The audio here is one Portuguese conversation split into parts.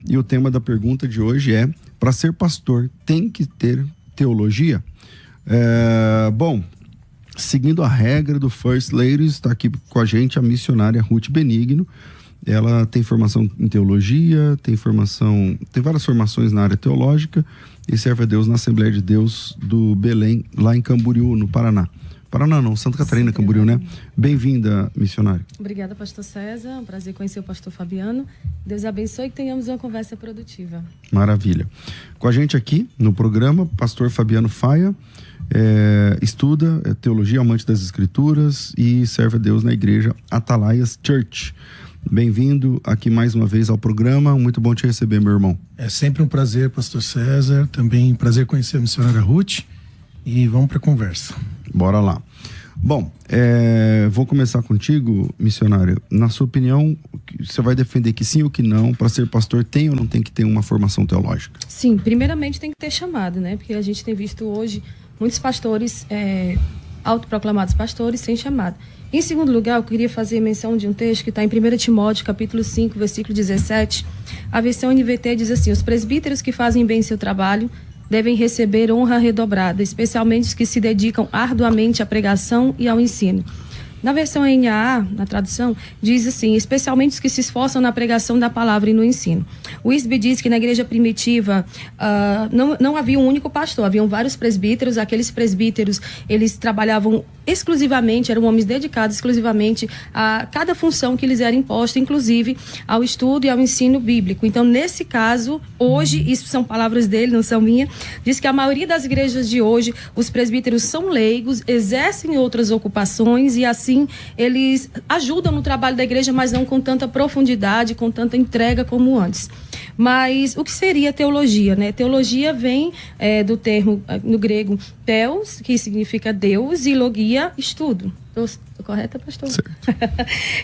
E o tema da pergunta de hoje é: para ser pastor, tem que ter teologia? Bom, seguindo a regra do First Lady, está aqui com a gente a missionária Ruth Benigno. Ela tem formação em teologia, tem várias formações na área teológica e serve a Deus na Assembleia de Deus do Belém, lá em Camboriú, no Paraná. Paraná não, Santa Catarina, Camboriú, né? Bem-vinda, missionária. Obrigada, pastor César. É um prazer conhecer o pastor Fabiano. Deus abençoe e que tenhamos uma conversa produtiva. Maravilha. Com a gente aqui no programa, pastor Fabiano Faia, estuda teologia, amante das escrituras e serve a Deus na igreja Atalaias Church. Bem-vindo aqui mais uma vez ao programa. Muito bom te receber, meu irmão. É sempre um prazer, pastor César. Também um prazer conhecer a missionária Ruth. E vamos para a conversa. Bora lá. Bom, vou começar contigo, missionário. Na sua opinião, você vai defender que sim ou que não? Para ser pastor, tem ou não tem que ter uma formação teológica? Sim, primeiramente tem que ter chamado, né? Porque a gente tem visto hoje muitos pastores, autoproclamados pastores, sem chamado. Em segundo lugar, eu queria fazer menção de um texto que está em 1 Timóteo, capítulo 5, versículo 17. A versão NVT diz assim: os presbíteros que fazem bem seu trabalho devem receber honra redobrada, especialmente os que se dedicam arduamente à pregação e ao ensino. Na versão NAA, na tradução, diz assim: especialmente os que se esforçam na pregação da palavra e no ensino. O ISB diz que na igreja primitiva não havia um único pastor, haviam vários presbíteros. Aqueles presbíteros, eles trabalhavam exclusivamente, eram homens dedicados exclusivamente a cada função que lhes era imposta, inclusive ao estudo e ao ensino bíblico. Então, nesse caso, hoje, isso são palavras dele, não são minhas, diz que a maioria das igrejas de hoje, os presbíteros são leigos, exercem outras ocupações e assim eles ajudam no trabalho da igreja, mas não com tanta profundidade, com tanta entrega como antes. Mas o que seria teologia, né? Teologia vem do termo no grego theos, que significa Deus, e logia, estudo. Estou correta, pastor? Certo.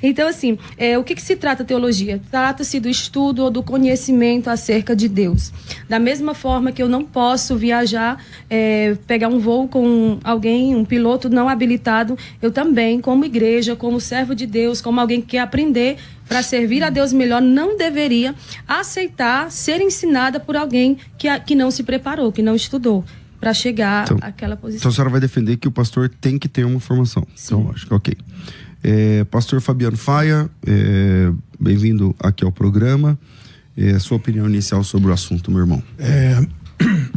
Então, assim, o que se trata teologia? Trata-se do estudo ou do conhecimento acerca de Deus. Da mesma forma que eu não posso viajar, pegar um voo com alguém, um piloto não habilitado, eu também, como igreja, como servo de Deus, como alguém que quer aprender para servir a Deus melhor, não deveria aceitar ser ensinada por alguém que não se preparou, que não estudou para chegar àquela posição. Então a senhora vai defender que o pastor tem que ter uma formação teológica, ok. Pastor Fabiano Faia, bem-vindo aqui ao programa. Sua opinião inicial sobre o assunto, meu irmão.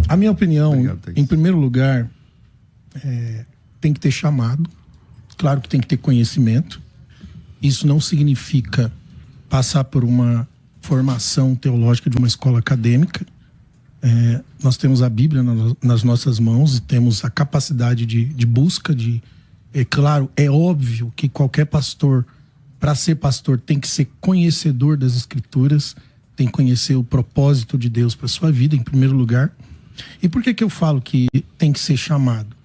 A minha opinião, em primeiro lugar, tem que ter chamado. Claro que tem que ter conhecimento. Isso não significa passar por uma formação teológica de uma escola acadêmica. Nós temos a Bíblia nas nossas mãos e temos a capacidade de busca. Claro, é óbvio que qualquer pastor, para ser pastor, tem que ser conhecedor das Escrituras, tem que conhecer o propósito de Deus para sua vida, em primeiro lugar. E por que eu falo que tem que ser chamado?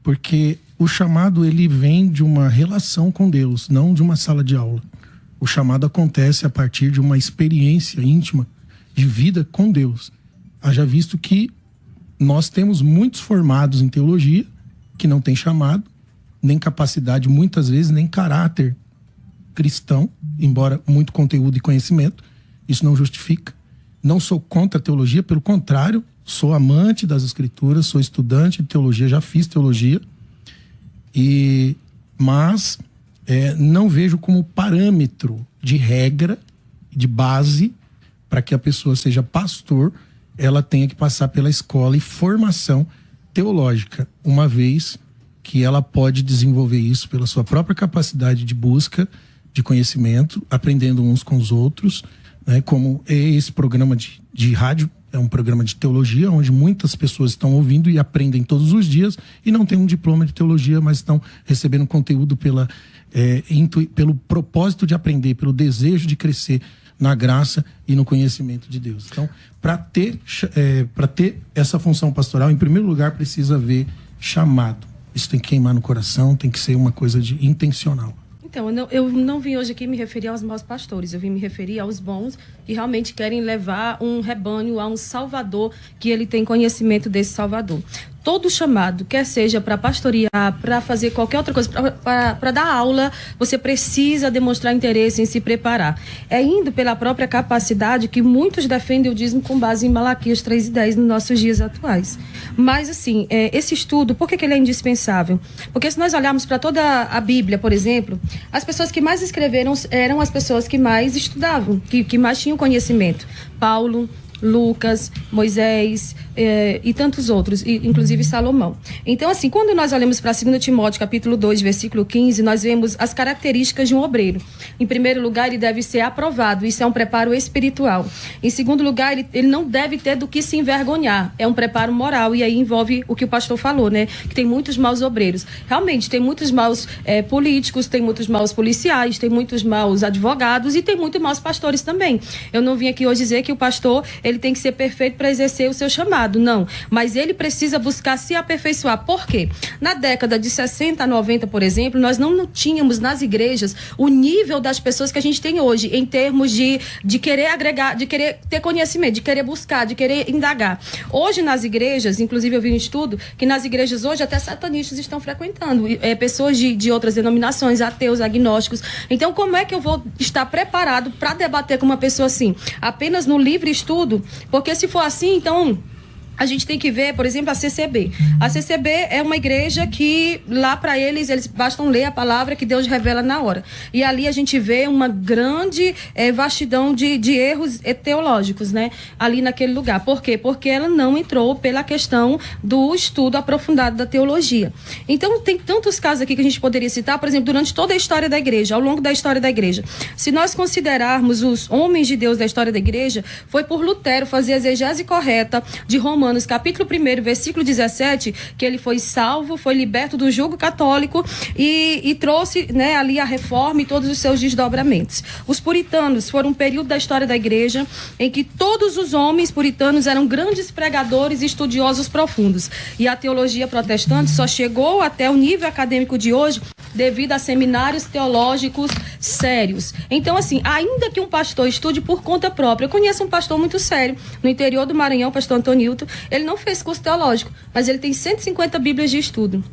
Porque o chamado, ele vem de uma relação com Deus, não de uma sala de aula. O chamado acontece a partir de uma experiência íntima de vida com Deus. Haja visto que nós temos muitos formados em teologia que não têm chamado, nem capacidade, muitas vezes, nem caráter cristão, embora muito conteúdo e conhecimento. Isso não justifica. Não sou contra a teologia, pelo contrário, sou amante das Escrituras, sou estudante de teologia, já fiz teologia. Mas não vejo como parâmetro de regra, de base, para que a pessoa seja pastor, ela tenha que passar pela escola e formação teológica, uma vez que ela pode desenvolver isso pela sua própria capacidade de busca, de conhecimento, aprendendo uns com os outros, né? Como esse programa de rádio, é um programa de teologia, onde muitas pessoas estão ouvindo e aprendem todos os dias e não têm um diploma de teologia, mas estão recebendo conteúdo pelo propósito de aprender, pelo desejo de crescer na graça e no conhecimento de Deus. Então, para ter essa função pastoral, em primeiro lugar, precisa haver chamado. Isso tem que queimar no coração, tem que ser uma coisa intencional. Então, eu não vim hoje aqui me referir aos maus pastores, eu vim me referir aos bons que realmente querem levar um rebanho a um salvador, que ele tem conhecimento desse salvador. todo chamado, quer seja para pastorear, para fazer qualquer outra coisa, para dar aula, você precisa demonstrar interesse em se preparar. É indo pela própria capacidade que muitos defendem o dízimo com base em Malaquias 3:10 nos nossos dias atuais. Mas, assim, esse estudo, por que ele é indispensável? Porque se nós olharmos para toda a Bíblia, por exemplo, as pessoas que mais escreveram eram as pessoas que mais estudavam, que mais tinham conhecimento. Paulo, Lucas, Moisés e tantos outros, inclusive Salomão. Então, assim, quando nós olhamos para 2 Timóteo, capítulo 2, versículo 15, nós vemos as características de um obreiro. Em primeiro lugar, ele deve ser aprovado, isso é um preparo espiritual. Em segundo lugar, ele não deve ter do que se envergonhar, é um preparo moral, e aí envolve o que o pastor falou, né? Que tem muitos maus obreiros. Realmente, tem muitos maus políticos, tem muitos maus policiais, tem muitos maus advogados e tem muitos maus pastores também. Eu não vim aqui hoje dizer que o pastor ele tem que ser perfeito para exercer o seu chamado, não. Mas ele precisa buscar se aperfeiçoar. Por quê? Na década de 60 a 90, por exemplo, nós não tínhamos nas igrejas o nível das pessoas que a gente tem hoje, em termos de querer agregar, de querer ter conhecimento, de querer buscar, de querer indagar. Hoje nas igrejas, inclusive eu vi um estudo, que nas igrejas hoje até satanistas estão frequentando, pessoas de outras denominações, ateus, agnósticos. Então, como é que eu vou estar preparado para debater com uma pessoa assim? Apenas no livre estudo? Porque se for assim, então a gente tem que ver, por exemplo, a CCB. A CCB é uma igreja que lá para eles bastam ler a palavra que Deus revela na hora. E ali a gente vê uma grande vastidão de erros teológicos, né? Ali naquele lugar. Por quê? Porque ela não entrou pela questão do estudo aprofundado da teologia. Então tem tantos casos aqui que a gente poderia citar, por exemplo, durante toda a história da igreja, ao longo da história da igreja. Se nós considerarmos os homens de Deus da história da igreja, foi por Lutero fazer a exegese correta de Romanos, capítulo 1, versículo 17, que ele foi salvo, foi liberto do jugo católico e trouxe, né, ali a reforma e todos os seus desdobramentos. Os puritanos foram um período da história da igreja em que todos os homens puritanos eram grandes pregadores e estudiosos profundos. E a teologia protestante só chegou até o nível acadêmico de hoje devido a seminários teológicos sérios. Então, assim, ainda que um pastor estude por conta própria, eu conheço um pastor muito sério no interior do Maranhão, o pastor Antonilton. Ele não fez curso teológico, mas ele tem 150 bíblias de estudo.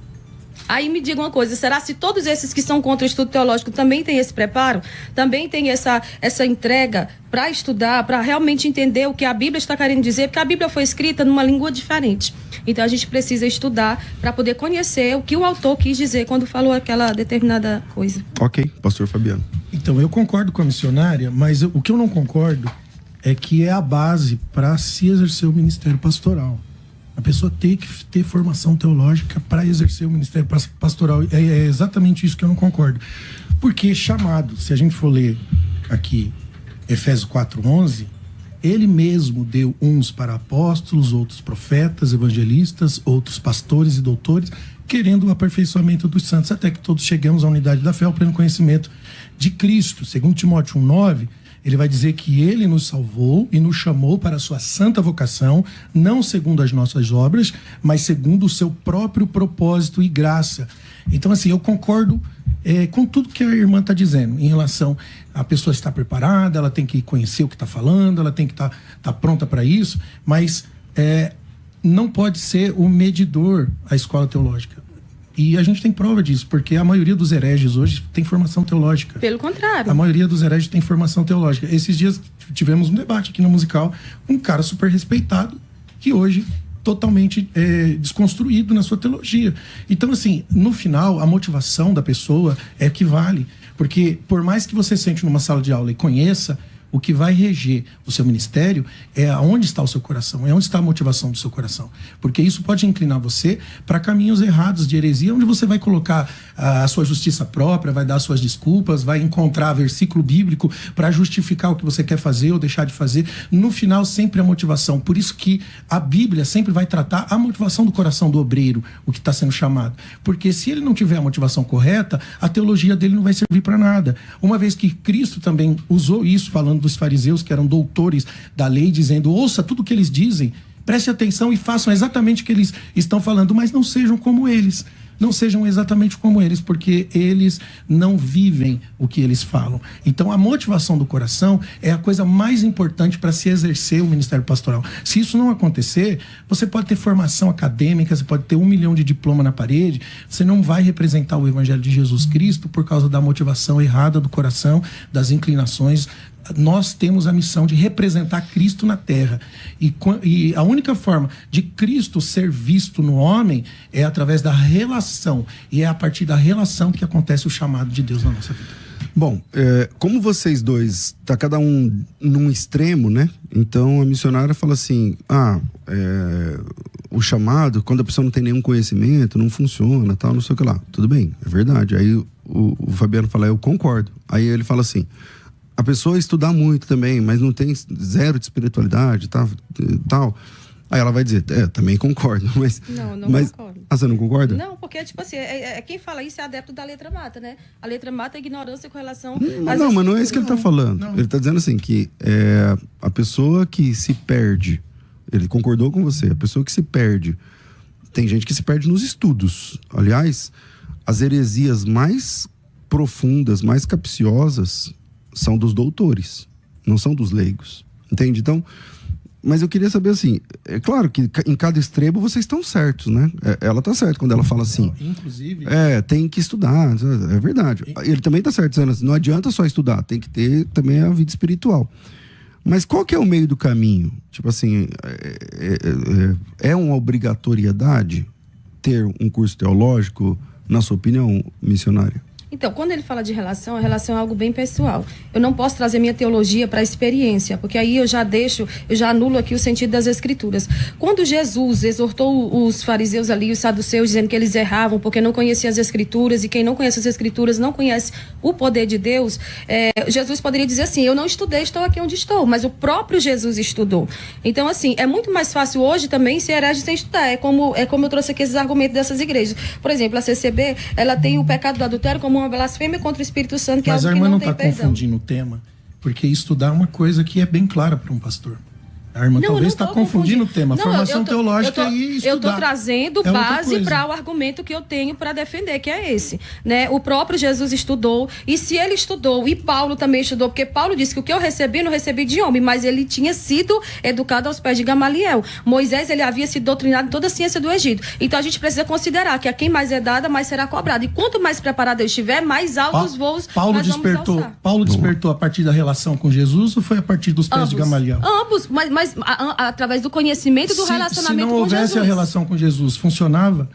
Aí me diga uma coisa, será se todos esses que são contra o estudo teológico também têm esse preparo? Também têm essa entrega para estudar, para realmente entender o que a Bíblia está querendo dizer? Porque a Bíblia foi escrita numa língua diferente. Então a gente precisa estudar para poder conhecer o que o autor quis dizer quando falou aquela determinada coisa. Ok, pastor Fabiano. Então, eu concordo com a missionária, mas o que eu não concordo é que é a base para se exercer o ministério pastoral. A pessoa tem que ter formação teológica para exercer o ministério pastoral. É exatamente isso que eu não concordo. Porque chamado, se a gente for ler aqui Efésios 4:11, ele mesmo deu uns para apóstolos, outros profetas, evangelistas, outros pastores e doutores, querendo o aperfeiçoamento dos santos, até que todos chegamos à unidade da fé, ao pleno conhecimento de Cristo. Segundo Timóteo 1:9, ele vai dizer que ele nos salvou e nos chamou para a sua santa vocação, não segundo as nossas obras, mas segundo o seu próprio propósito e graça. Então, assim, eu concordo com tudo que a irmã está dizendo, em relação a pessoa estar preparada, ela tem que conhecer o que está falando, ela tem que estar pronta para isso, mas não pode ser o medidor a escola teológica. E a gente tem prova disso, porque a maioria dos hereges hoje tem formação teológica. Pelo contrário. A maioria dos hereges tem formação teológica. Esses dias tivemos um debate aqui no Musical, um cara super respeitado, que hoje totalmente desconstruído na sua teologia. Então, assim, no final, a motivação da pessoa é que vale. Porque por mais que você sente numa sala de aula e conheça, o que vai reger o seu ministério é onde está o seu coração, é onde está a motivação do seu coração. Porque isso pode inclinar você para caminhos errados de heresia, onde você vai colocar a sua justiça própria, vai dar suas desculpas, vai encontrar versículo bíblico para justificar o que você quer fazer ou deixar de fazer. No final, sempre a motivação. Por isso que a Bíblia sempre vai tratar a motivação do coração do obreiro, o que está sendo chamado. Porque se ele não tiver a motivação correta, a teologia dele não vai servir para nada. Uma vez que Cristo também usou isso, falando dos fariseus, que eram doutores da lei, dizendo, ouça tudo o que eles dizem, preste atenção e façam exatamente o que eles estão falando, mas não sejam como eles. não sejam exatamente como eles, porque eles não vivem o que eles falam. Então, a motivação do coração é a coisa mais importante para se exercer o ministério pastoral. Se isso não acontecer, você pode ter formação acadêmica, você pode ter 1 milhão de diploma na parede, você não vai representar o Evangelho de Jesus Cristo por causa da motivação errada do coração, das inclinações. Nós temos a missão de representar Cristo na terra. E a única forma de Cristo ser visto no homem é através da relação. E é a partir da relação que acontece o chamado de Deus na nossa vida. Bom, como vocês dois, tá cada um num extremo, né? Então a missionária fala assim, o chamado, quando a pessoa não tem nenhum conhecimento, não funciona, tal, não sei o que lá. Tudo bem, é verdade. Aí o Fabiano fala, eu concordo. Aí ele fala assim, a pessoa estudar muito também, mas não tem zero de espiritualidade, tal. Aí ela vai dizer, também concordo, mas... Não concordo. Ah, você não concorda? Não, porque, tipo assim, quem fala isso é adepto da letra mata, né? A letra mata é ignorância com relação... Mas não é isso que ele está falando. Não. Ele está dizendo assim, que a pessoa que se perde, ele concordou com você, a pessoa que se perde, tem gente que se perde nos estudos. Aliás, as heresias mais profundas, mais capciosas, são dos doutores, não são dos leigos. Entende? Então... Mas eu queria saber assim, é claro que em cada extremo vocês estão certos, né? Ela tá certa quando ela fala assim. Inclusive... tem que estudar, é verdade. Ele também tá certo, dizendo assim, não adianta só estudar, tem que ter também a vida espiritual. Mas qual que é o meio do caminho? Tipo assim, é uma obrigatoriedade ter um curso teológico, na sua opinião, missionária? Então, quando ele fala de relação, a relação é algo bem pessoal. Eu não posso trazer minha teologia para a experiência, porque aí eu já anulo aqui o sentido das escrituras. Quando Jesus exortou os fariseus ali, os saduceus, dizendo que eles erravam porque não conheciam as escrituras, e quem não conhece as escrituras não conhece o poder de Deus, Jesus poderia dizer assim, eu não estudei, estou aqui onde estou, mas o próprio Jesus estudou. Então, assim, é muito mais fácil hoje também ser herege sem estudar. É como eu trouxe aqui esses argumentos dessas igrejas. Por exemplo, a CCB, ela tem o pecado do adultério como uma blasfêmia contra o Espírito Santo, que mas é algo que não tem perdão. Mas a irmã não está confundindo o tema, porque estudar é uma coisa que é bem clara para um pastor. A irmã talvez está confundindo o tema. Formação teológica e estudar. Eu estou trazendo base para o argumento que eu tenho para defender, que é esse. Né? O próprio Jesus estudou, e se ele estudou, e Paulo também estudou, porque Paulo disse que o que eu recebi, não recebi de homem, mas ele tinha sido educado aos pés de Gamaliel. Moisés, ele havia sido doutrinado em toda a ciência do Egito. Então a gente precisa considerar que a quem mais é dada, mais será cobrado. E quanto mais preparado eu estiver, mais altos voos Paulo despertou a partir da relação com Jesus ou foi a partir dos pés de Gamaliel? Ambos, mas através do conhecimento do relacionamento com Jesus. Se não houvesse a relação com Jesus, funcionava?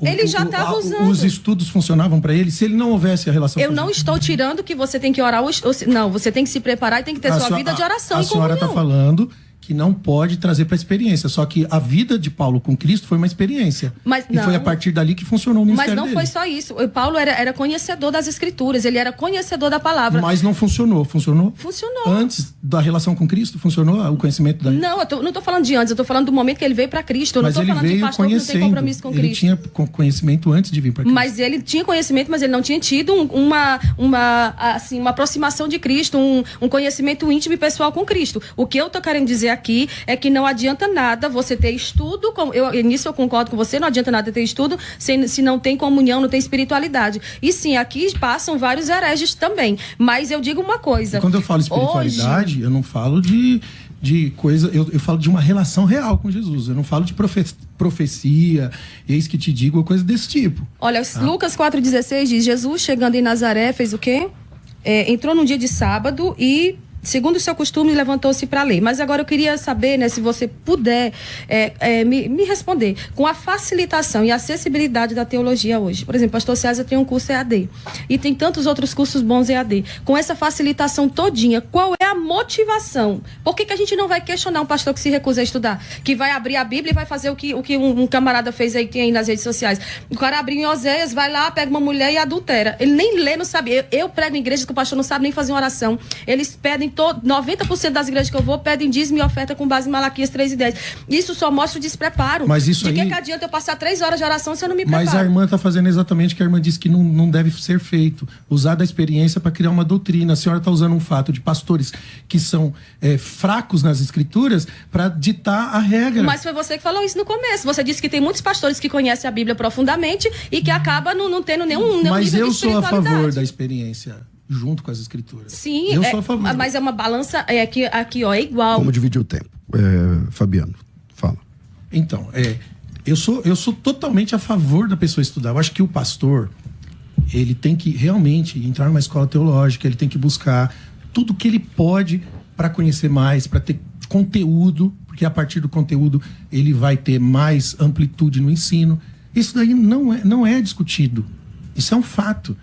Ele já estava usando. Os estudos funcionavam para ele? Se ele não houvesse a relação com Jesus... Eu não estou tirando que você tem que orar. Não, você tem que se preparar e tem que ter sua vida de oração e comunhão. A senhora está falando que não pode trazer para a experiência. Só que a vida de Paulo com Cristo foi uma experiência. E foi a partir dali que funcionou o ministério dele. Mas não foi só isso. Paulo era conhecedor das escrituras, ele era conhecedor da palavra. Mas não funcionou. Funcionou? Funcionou. Antes da relação com Cristo, funcionou o conhecimento da... Não, não estou falando de antes, eu estou falando do momento que ele veio para Cristo. Eu não estou falando de pastor que não tem compromisso com Cristo. Ele tinha conhecimento antes de vir para Cristo. Mas ele tinha conhecimento, mas ele não tinha tido uma aproximação de Cristo, um conhecimento íntimo e pessoal com Cristo. O que eu estou querendo dizer aqui é que não adianta nada você ter estudo, nisso eu concordo com você, não adianta nada ter estudo se não tem comunhão, não tem espiritualidade. E sim, aqui passam vários hereges também. Mas eu digo uma coisa. E quando eu falo espiritualidade, eu não falo de coisa, eu falo de uma relação real com Jesus. Eu não falo de profecia, eis que te digo, coisa desse tipo. Olha, Lucas 4,16 diz, Jesus chegando em Nazaré fez o quê? Entrou num dia de sábado e, segundo o seu costume, levantou-se para ler. Mas agora eu queria saber, né, se você puder me responder, com a facilitação e acessibilidade da teologia hoje. Por exemplo, o pastor César tem um curso EAD e tem tantos outros cursos bons EAD. Com essa facilitação todinha, qual é a motivação? Por que a gente não vai questionar um pastor que se recusa a estudar? Que vai abrir a Bíblia e vai fazer o que um camarada fez aí, tem aí nas redes sociais. O cara abriu em Oséias, vai lá, pega uma mulher e adultera. Ele nem lê, não sabe. Eu prego em igreja que o pastor não sabe nem fazer uma oração. Eles pedem 90% das igrejas que eu vou pedem dízimo e oferta com base em Malaquias 3:10. Isso só mostra o despreparo. Mas isso de aí... que adianta eu passar 3 horas de oração se eu não me preparo? Mas a irmã está fazendo exatamente o que a irmã disse que não deve ser feito. Usar da experiência para criar uma doutrina. A senhora está usando um fato de pastores que são fracos nas escrituras para ditar a regra. Mas foi você que falou isso no começo. Você disse que tem muitos pastores que conhecem a Bíblia profundamente e que acaba não tendo nenhum Mas nível eu de sou a favor da experiência junto com as escrituras. Sim, eu sou a favor. Mas é uma balança aqui ó, é igual. Vamos dividir o tempo. Fabiano, fala. Então, eu sou totalmente a favor da pessoa estudar. Eu acho que o pastor, ele tem que realmente entrar numa escola teológica, ele tem que buscar tudo que ele pode para conhecer mais, para ter conteúdo, porque a partir do conteúdo ele vai ter mais amplitude no ensino. Isso daí não é discutido. Isso é um fato.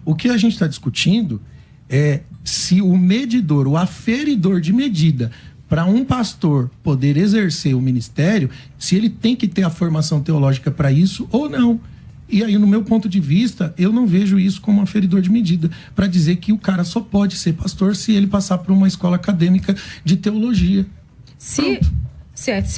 O que a gente está discutindo é se o medidor, o aferidor de medida para um pastor poder exercer o ministério, se ele tem que ter a formação teológica para isso ou não. E aí, no meu ponto de vista, eu não vejo isso como um aferidor de medida para dizer que o cara só pode ser pastor se ele passar por uma escola acadêmica de teologia. Certo.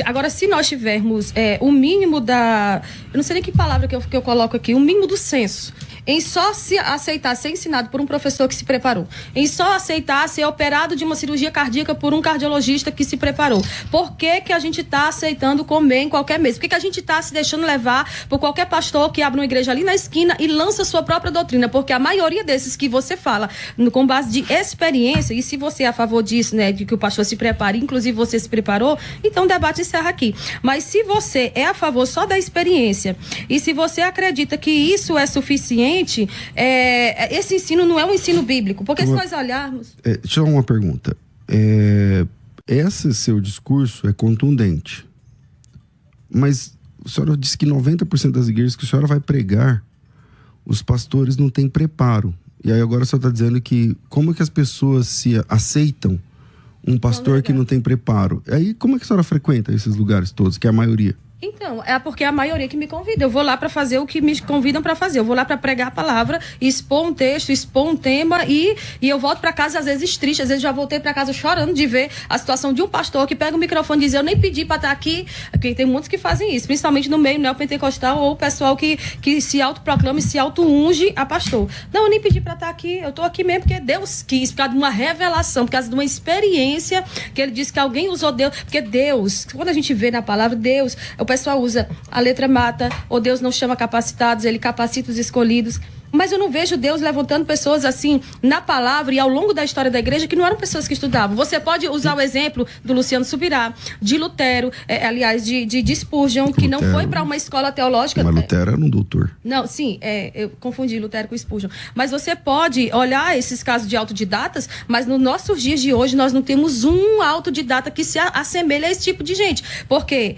Agora, se nós tivermos o mínimo da... Eu não sei nem que palavra que eu coloco aqui. O mínimo do senso. Em só se aceitar ser ensinado por um professor que se preparou. Em só aceitar ser operado de uma cirurgia cardíaca por um cardiologista que se preparou. Por que a gente está aceitando comer em qualquer mesa? Por que a gente está se deixando levar por qualquer pastor que abre uma igreja ali na esquina e lança sua própria doutrina? Porque a maioria desses que você fala com base de experiência, e se você é a favor disso, né, de que o pastor se prepare, inclusive você se preparou, então o debate encerra aqui. Mas se você é a favor só da experiência e se você acredita que isso é suficiente, esse ensino não é um ensino bíblico. Porque se nós olharmos... Deixa eu dar uma pergunta. Esse seu discurso é contundente. Mas a senhora disse que 90% das igrejas que a senhora vai pregar, os pastores não têm preparo. E aí agora a senhora está dizendo que como é que as pessoas se aceitam um pastor que não tem preparo? Aí como é que a senhora frequenta esses lugares todos, que é a maioria? Então, é porque é a maioria que me convida. Eu vou lá para fazer o que me convidam para fazer. Eu vou lá para pregar a palavra, expor um texto, expor um tema e eu volto para casa às vezes triste. Às vezes já voltei para casa chorando de ver a situação de um pastor que pega o microfone e diz: eu nem pedi para estar aqui. Porque tem muitos que fazem isso, principalmente no meio neopentecostal ou o pessoal que se autoproclama e se auto-unge a pastor. Não, eu nem pedi para estar aqui. Eu estou aqui mesmo porque Deus quis, por causa de uma revelação, por causa de uma experiência que ele disse que alguém usou Deus. Porque Deus, quando a gente vê na palavra Deus, o pessoal usa a letra mata, ou Deus não chama capacitados, ele capacita os escolhidos. Mas eu não vejo Deus levantando pessoas assim na palavra e ao longo da história da igreja que não eram pessoas que estudavam. Você pode usar o exemplo do Luciano Subirá, de Lutero, aliás, de Spurgeon, que não foi para uma escola teológica. Mas Lutero era um doutor. Não, sim, eu confundi Lutero com Spurgeon. Mas você pode olhar esses casos de autodidatas, mas nos nossos dias de hoje nós não temos um autodidata que se assemelha a esse tipo de gente. Porque...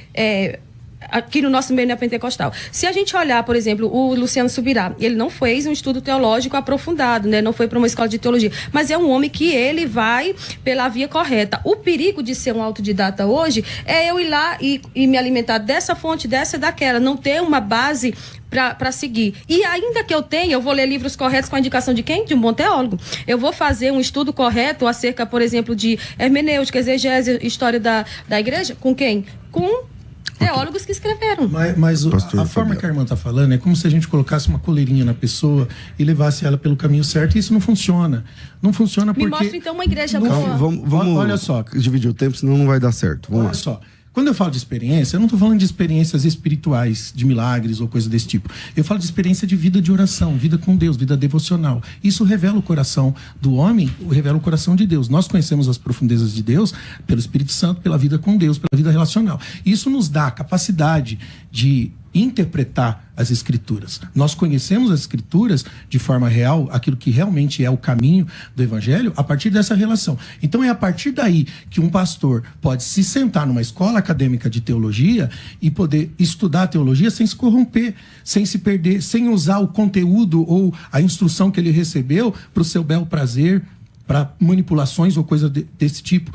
aqui no nosso meio neopentecostal. Se a gente olhar, por exemplo, o Luciano Subirá, ele não fez um estudo teológico aprofundado, né? Não foi para uma escola de teologia, mas é um homem que ele vai pela via correta. O perigo de ser um autodidata hoje é eu ir lá e me alimentar dessa fonte, dessa e daquela, não ter uma base para seguir. E ainda que eu tenha, eu vou ler livros corretos com a indicação de quem? De um bom teólogo. Eu vou fazer um estudo correto acerca, por exemplo, de hermenêutica, exegese, história da igreja, com quem? Com teólogos que escreveram. Mas a forma que a irmã está falando é como se a gente colocasse uma coleirinha na pessoa e levasse ela pelo caminho certo, e isso não funciona. Não funciona porque... Me mostra então uma igreja boa. Vamos olha só, dividir o tempo, senão não vai dar certo. Vamos lá. Só. Quando eu falo de experiência, eu não estou falando de experiências espirituais, de milagres ou coisa desse tipo. Eu falo de experiência de vida de oração, vida com Deus, vida devocional. Isso revela o coração do homem, revela o coração de Deus. Nós conhecemos as profundezas de Deus pelo Espírito Santo, pela vida com Deus, pela vida relacional. Isso nos dá a capacidade de interpretar as Escrituras. Nós conhecemos as Escrituras de forma real, aquilo que realmente é o caminho do Evangelho, a partir dessa relação. Então é a partir daí que um pastor pode se sentar numa escola acadêmica de teologia e poder estudar a teologia sem se corromper, sem se perder, sem usar o conteúdo ou a instrução que ele recebeu para o seu bel prazer, para manipulações ou coisa desse tipo.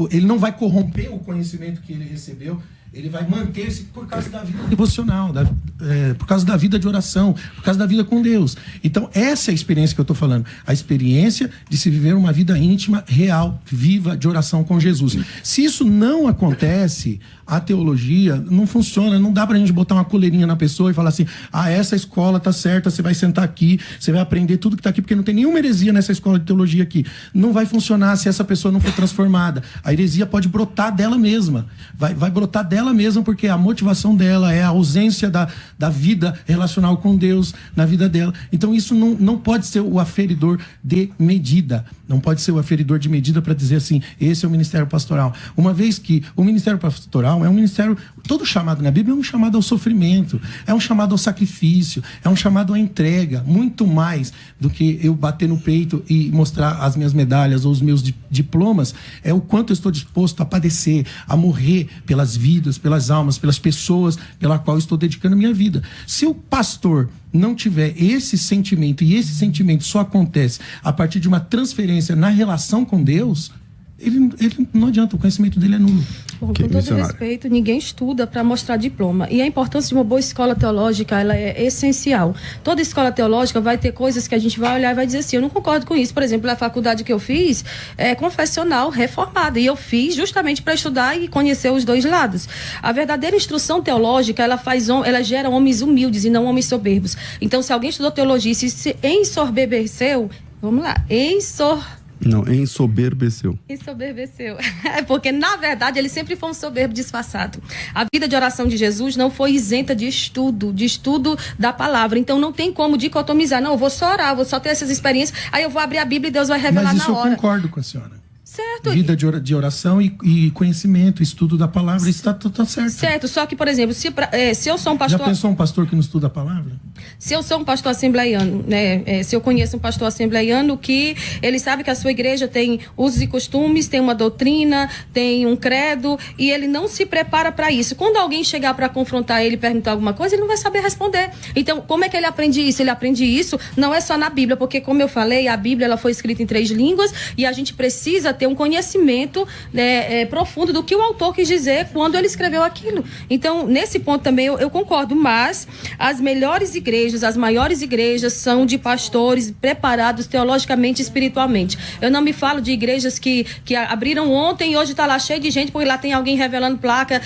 Ele não vai corromper o conhecimento que ele recebeu. Ele vai manter-se por causa da vida devocional, por causa da vida de oração, por causa da vida com Deus. Então, essa é a experiência que eu estou falando. A experiência de se viver uma vida íntima, real, viva, de oração com Jesus. Se isso não acontece, a teologia não funciona. Não dá pra gente botar uma coleirinha na pessoa e falar assim, essa escola tá certa, você vai sentar aqui, você vai aprender tudo que tá aqui, porque não tem nenhuma heresia nessa escola de teologia aqui. Não vai funcionar se essa pessoa não for transformada. A heresia pode brotar dela mesma. Vai brotar dela mesma, porque a motivação dela é a ausência da vida relacional com Deus na vida dela. Então isso não pode ser o aferidor de medida. Não pode ser o aferidor de medida para dizer assim, esse é o ministério pastoral. Uma vez que o ministério pastoral é um ministério, todo chamado na Bíblia é um chamado ao sofrimento, é um chamado ao sacrifício, é um chamado à entrega, muito mais do que eu bater no peito e mostrar as minhas medalhas ou os meus diplomas, é o quanto eu estou disposto a padecer, a morrer pelas vidas, pelas almas, pelas pessoas pela qual eu estou dedicando a minha vida. Se o pastor não tiver esse sentimento, e esse sentimento só acontece a partir de uma transferência na relação com Deus, ele não adianta, o conhecimento dele é nulo. Bom, com todo respeito, ninguém estuda para mostrar diploma. E a importância de uma boa escola teológica, ela é essencial. Toda escola teológica vai ter coisas que a gente vai olhar e vai dizer assim, eu não concordo com isso. Por exemplo, a faculdade que eu fiz é confessional reformada. E eu fiz justamente para estudar e conhecer os dois lados. A verdadeira instrução teológica, ela gera homens humildes e não homens soberbos. Então, se alguém estudou teologia e se ensoberbeceu, vamos lá, ensoberbeceu. Ensoberbeceu. Porque, na verdade, ele sempre foi um soberbo disfarçado. A vida de oração de Jesus não foi isenta de estudo da palavra. Então, não tem como dicotomizar. Não, eu vou só orar, vou só ter essas experiências, aí eu vou abrir a Bíblia e Deus vai revelar na hora. Mas isso eu concordo com a senhora. Certo. Vida de oração e conhecimento, estudo da palavra, isso tá certo. Certo, só que, por exemplo, se eu sou um pastor... Já pensou um pastor que não estuda a palavra? Se eu sou um pastor assembleiano, né? Se eu conheço um pastor assembleiano que ele sabe que a sua igreja tem usos e costumes, tem uma doutrina, tem um credo, e ele não se prepara para isso. Quando alguém chegar para confrontar ele e perguntar alguma coisa, ele não vai saber responder. Então, como é que ele aprende isso? Ele aprende isso não é só na Bíblia, porque, como eu falei, a Bíblia ela foi escrita em 3 línguas e a gente precisa ter um conhecimento profundo do que o autor quis dizer quando ele escreveu aquilo. Então, nesse ponto também eu concordo, mas as melhores igrejas, as maiores igrejas são de pastores preparados teologicamente e espiritualmente. Eu não me falo de igrejas que abriram ontem e hoje está lá cheio de gente porque lá tem alguém revelando placa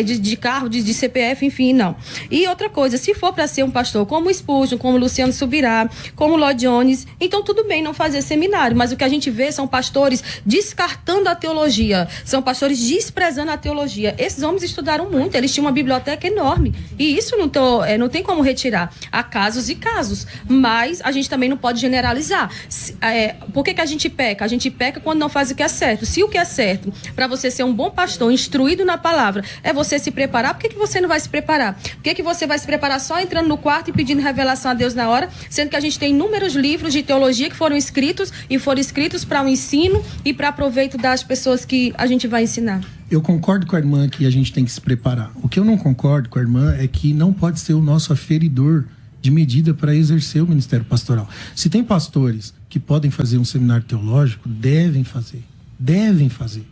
de carro, de CPF, enfim, não. E outra coisa, se for para ser um pastor como Spurgeon, como Luciano Subirá, como Lloyd Jones, então tudo bem não fazer seminário, mas o que a gente vê são pastores descartando a teologia, são pastores desprezando a teologia. Esses homens estudaram muito, eles tinham uma biblioteca enorme e isso não tem como retirar. Há casos e casos, mas a gente também não pode generalizar. Por que a gente peca? A gente peca quando não faz o que é certo. Se o que é certo para você ser um bom pastor, instruído na palavra, é você se preparar, por que você não vai se preparar? Por que você vai se preparar só entrando no quarto e pedindo revelação a Deus na hora, sendo que a gente tem inúmeros livros de teologia que foram escritos para o ensino e para proveito das pessoas que a gente vai ensinar? Eu concordo com a irmã que a gente tem que se preparar. O que eu não concordo com a irmã é que não pode ser o nosso aferidor de medida para exercer o ministério pastoral. Se tem pastores que podem fazer um seminário teológico, devem fazer. Devem fazer.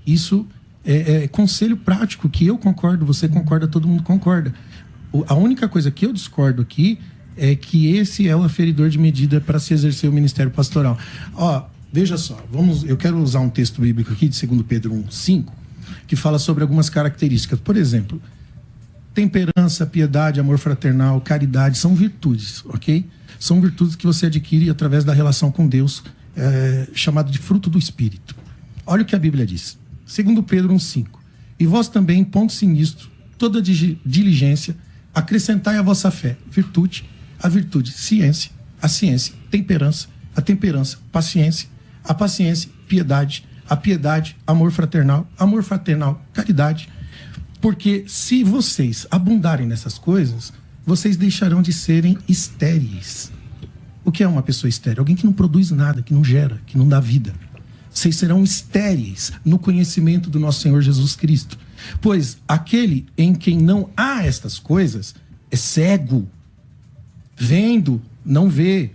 Isso é conselho prático que eu concordo, você concorda, todo mundo concorda. A única coisa que eu discordo aqui é que esse é o aferidor de medida para se exercer o ministério pastoral. Veja só, eu quero usar um texto bíblico aqui de 2 Pedro 1:5, que fala sobre algumas características. Por exemplo, temperança, piedade, amor fraternal, caridade, são virtudes, ok? São virtudes que você adquire através da relação com Deus, chamado de fruto do Espírito. Olha o que a Bíblia diz. 2 Pedro 1:5. E vós também, pondo-se nisto, toda diligência, acrescentai à vossa fé virtude, a virtude, ciência, a ciência, temperança, a temperança, paciência, a paciência, piedade, a piedade, amor fraternal, caridade. Porque se vocês abundarem nessas coisas, vocês deixarão de serem estéreis. O que é uma pessoa estéril? Alguém que não produz nada, que não gera, que não dá vida. Vocês serão estéreis no conhecimento do nosso Senhor Jesus Cristo. Pois aquele em quem não há estas coisas é cego, vendo, não vê,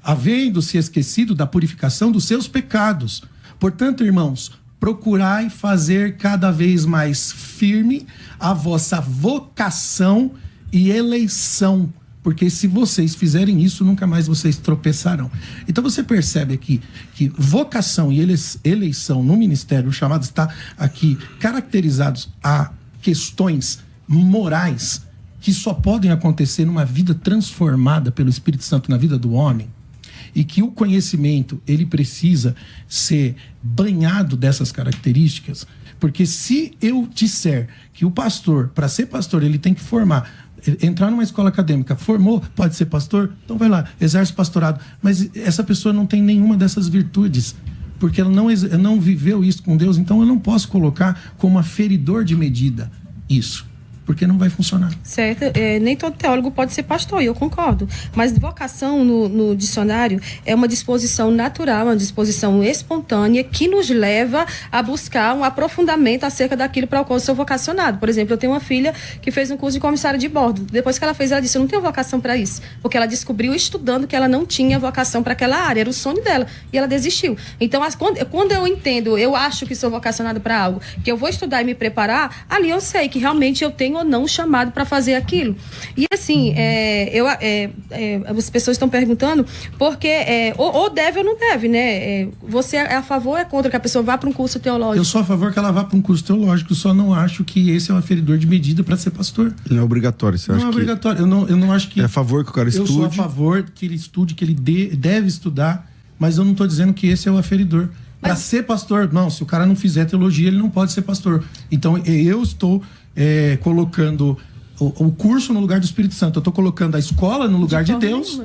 havendo-se esquecido da purificação dos seus pecados. Portanto, irmãos, procurai fazer cada vez mais firme a vossa vocação e eleição, porque se vocês fizerem isso, nunca mais vocês tropeçarão. Então você percebe aqui que vocação e eleição no ministério, o chamado está aqui caracterizados a questões morais que só podem acontecer numa vida transformada pelo Espírito Santo na vida do homem, e que o conhecimento ele precisa ser banhado dessas características, porque se eu disser que o pastor, para ser pastor, ele tem que formar, entrar numa escola acadêmica, formou, pode ser pastor, então vai lá, exerce pastorado, mas essa pessoa não tem nenhuma dessas virtudes, porque ela não viveu isso com Deus, então eu não posso colocar como aferidor de medida isso, porque não vai funcionar. Certo, nem todo teólogo pode ser pastor, e eu concordo. Mas vocação no dicionário é uma disposição natural, uma disposição espontânea que nos leva a buscar um aprofundamento acerca daquilo para o qual eu sou vocacionado. Por exemplo, eu tenho uma filha que fez um curso de comissária de bordo. Depois que ela fez, ela disse, eu não tenho vocação para isso. Porque ela descobriu estudando que ela não tinha vocação para aquela área, era o sonho dela. E ela desistiu. Então, quando eu entendo, eu acho que sou vocacionado para algo, que eu vou estudar e me preparar, ali eu sei que realmente eu tenho ou não chamado para fazer aquilo. E assim, as pessoas estão perguntando porque ou deve ou não deve, né? Você é a favor ou é contra que a pessoa vá para um curso teológico? Eu sou a favor que ela vá para um curso teológico, só não acho que esse é um aferidor de medida para ser pastor. Não é obrigatório, você acha? Não é obrigatório. Eu não acho que... É a favor que o cara estude? Eu sou a favor que ele estude, que ele deve estudar, mas eu não estou dizendo que esse é o aferidor. Para ser pastor, não, se o cara não fizer teologia, ele não pode ser pastor. Então, eu estou colocando o curso no lugar do Espírito Santo. Eu estou colocando a escola no lugar de Deus.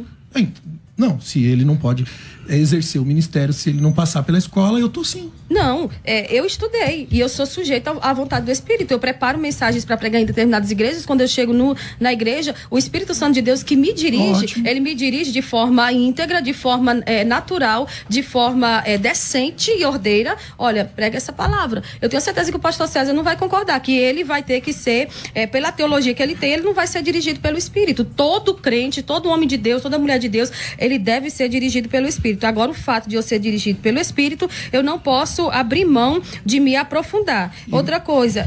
Não, se ele não pode exercer o ministério, se ele não passar pela escola, eu tô sim. Não, eu estudei e eu sou sujeita à vontade do Espírito. Eu preparo mensagens para pregar em determinadas igrejas. Quando eu chego na igreja, o Espírito Santo de Deus que me dirige, ótimo, ele me dirige de forma íntegra, de forma natural, de forma decente e ordeira. Olha, prega essa palavra. Eu tenho certeza que o pastor César não vai concordar, que ele vai ter que ser, pela teologia que ele tem, ele não vai ser dirigido pelo Espírito. Todo crente, todo homem de Deus, toda mulher de Deus, ele deve ser dirigido pelo Espírito. Agora, o fato de eu ser dirigido pelo Espírito, eu não posso abrir mão de me aprofundar. Outra coisa,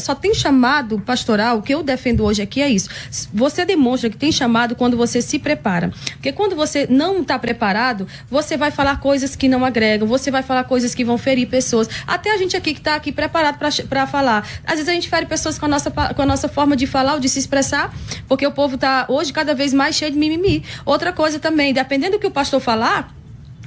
só tem chamado pastoral, o que eu defendo hoje aqui é isso. Você demonstra que tem chamado quando você se prepara. Porque quando você não está preparado, você vai falar coisas que não agregam, você vai falar coisas que vão ferir pessoas. Até a gente aqui que está aqui preparado para falar. Às vezes a gente fere pessoas com a nossa forma de falar ou de se expressar, porque o povo está hoje cada vez mais cheio de mimimi. Outra coisa também, dependendo do que o pastor falar,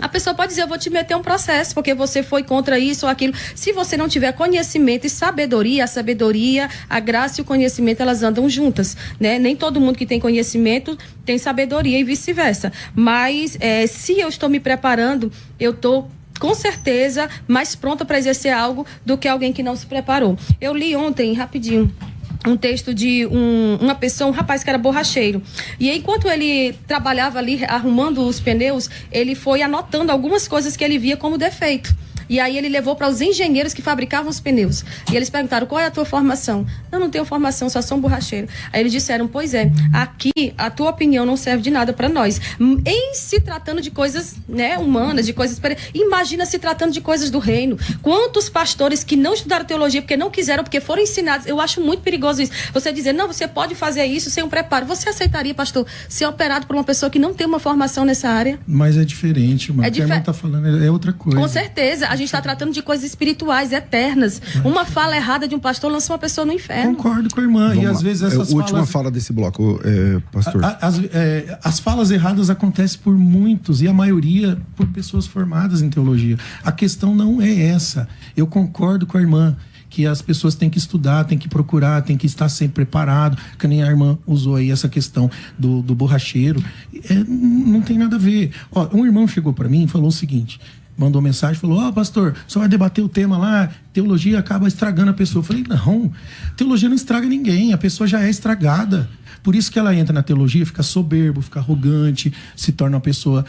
a pessoa pode dizer, eu vou te meter um processo, porque você foi contra isso ou aquilo. Se você não tiver conhecimento e sabedoria, a sabedoria, a graça e o conhecimento, elas andam juntas, né? Nem todo mundo que tem conhecimento tem sabedoria e vice-versa. Mas se eu estou me preparando, eu estou com certeza mais pronta para exercer algo do que alguém que não se preparou. Eu li ontem, rapidinho, um texto de uma pessoa, um rapaz que era borracheiro. E enquanto ele trabalhava ali arrumando os pneus, ele foi anotando algumas coisas que ele via como defeito. E aí ele levou para os engenheiros que fabricavam os pneus. E eles perguntaram, qual é a tua formação? Não tenho formação, só sou um borracheiro. Aí eles disseram, pois é, aqui a tua opinião não serve de nada para nós. Em se tratando de coisas, né, humanas, de coisas... Imagina se tratando de coisas do reino. Quantos pastores que não estudaram teologia porque não quiseram, porque foram ensinados. Eu acho muito perigoso isso. Você dizer, não, você pode fazer isso sem um preparo. Você aceitaria, pastor, ser operado por uma pessoa que não tem uma formação nessa área? Mas é diferente, mano. O que a irmã tá falando é outra coisa. Com certeza. A gente está tratando de coisas espirituais, eternas. Uma fala errada de um pastor lança uma pessoa no inferno. Concordo com a irmã. Vamos e às vezes essas última fala desse bloco, pastor. As falas erradas acontecem por muitos, e a maioria por pessoas formadas em teologia. A questão não é essa. Eu concordo com a irmã que as pessoas têm que estudar, têm que procurar, têm que estar sempre preparado, que nem a irmã usou aí essa questão do borracheiro. Não tem nada a ver. Um irmão chegou para mim e falou o seguinte, mandou mensagem, falou, pastor, só vai debater o tema lá, teologia acaba estragando a pessoa. Eu falei, não, teologia não estraga ninguém, a pessoa já é estragada. Por isso que ela entra na teologia, fica soberbo, fica arrogante, se torna uma pessoa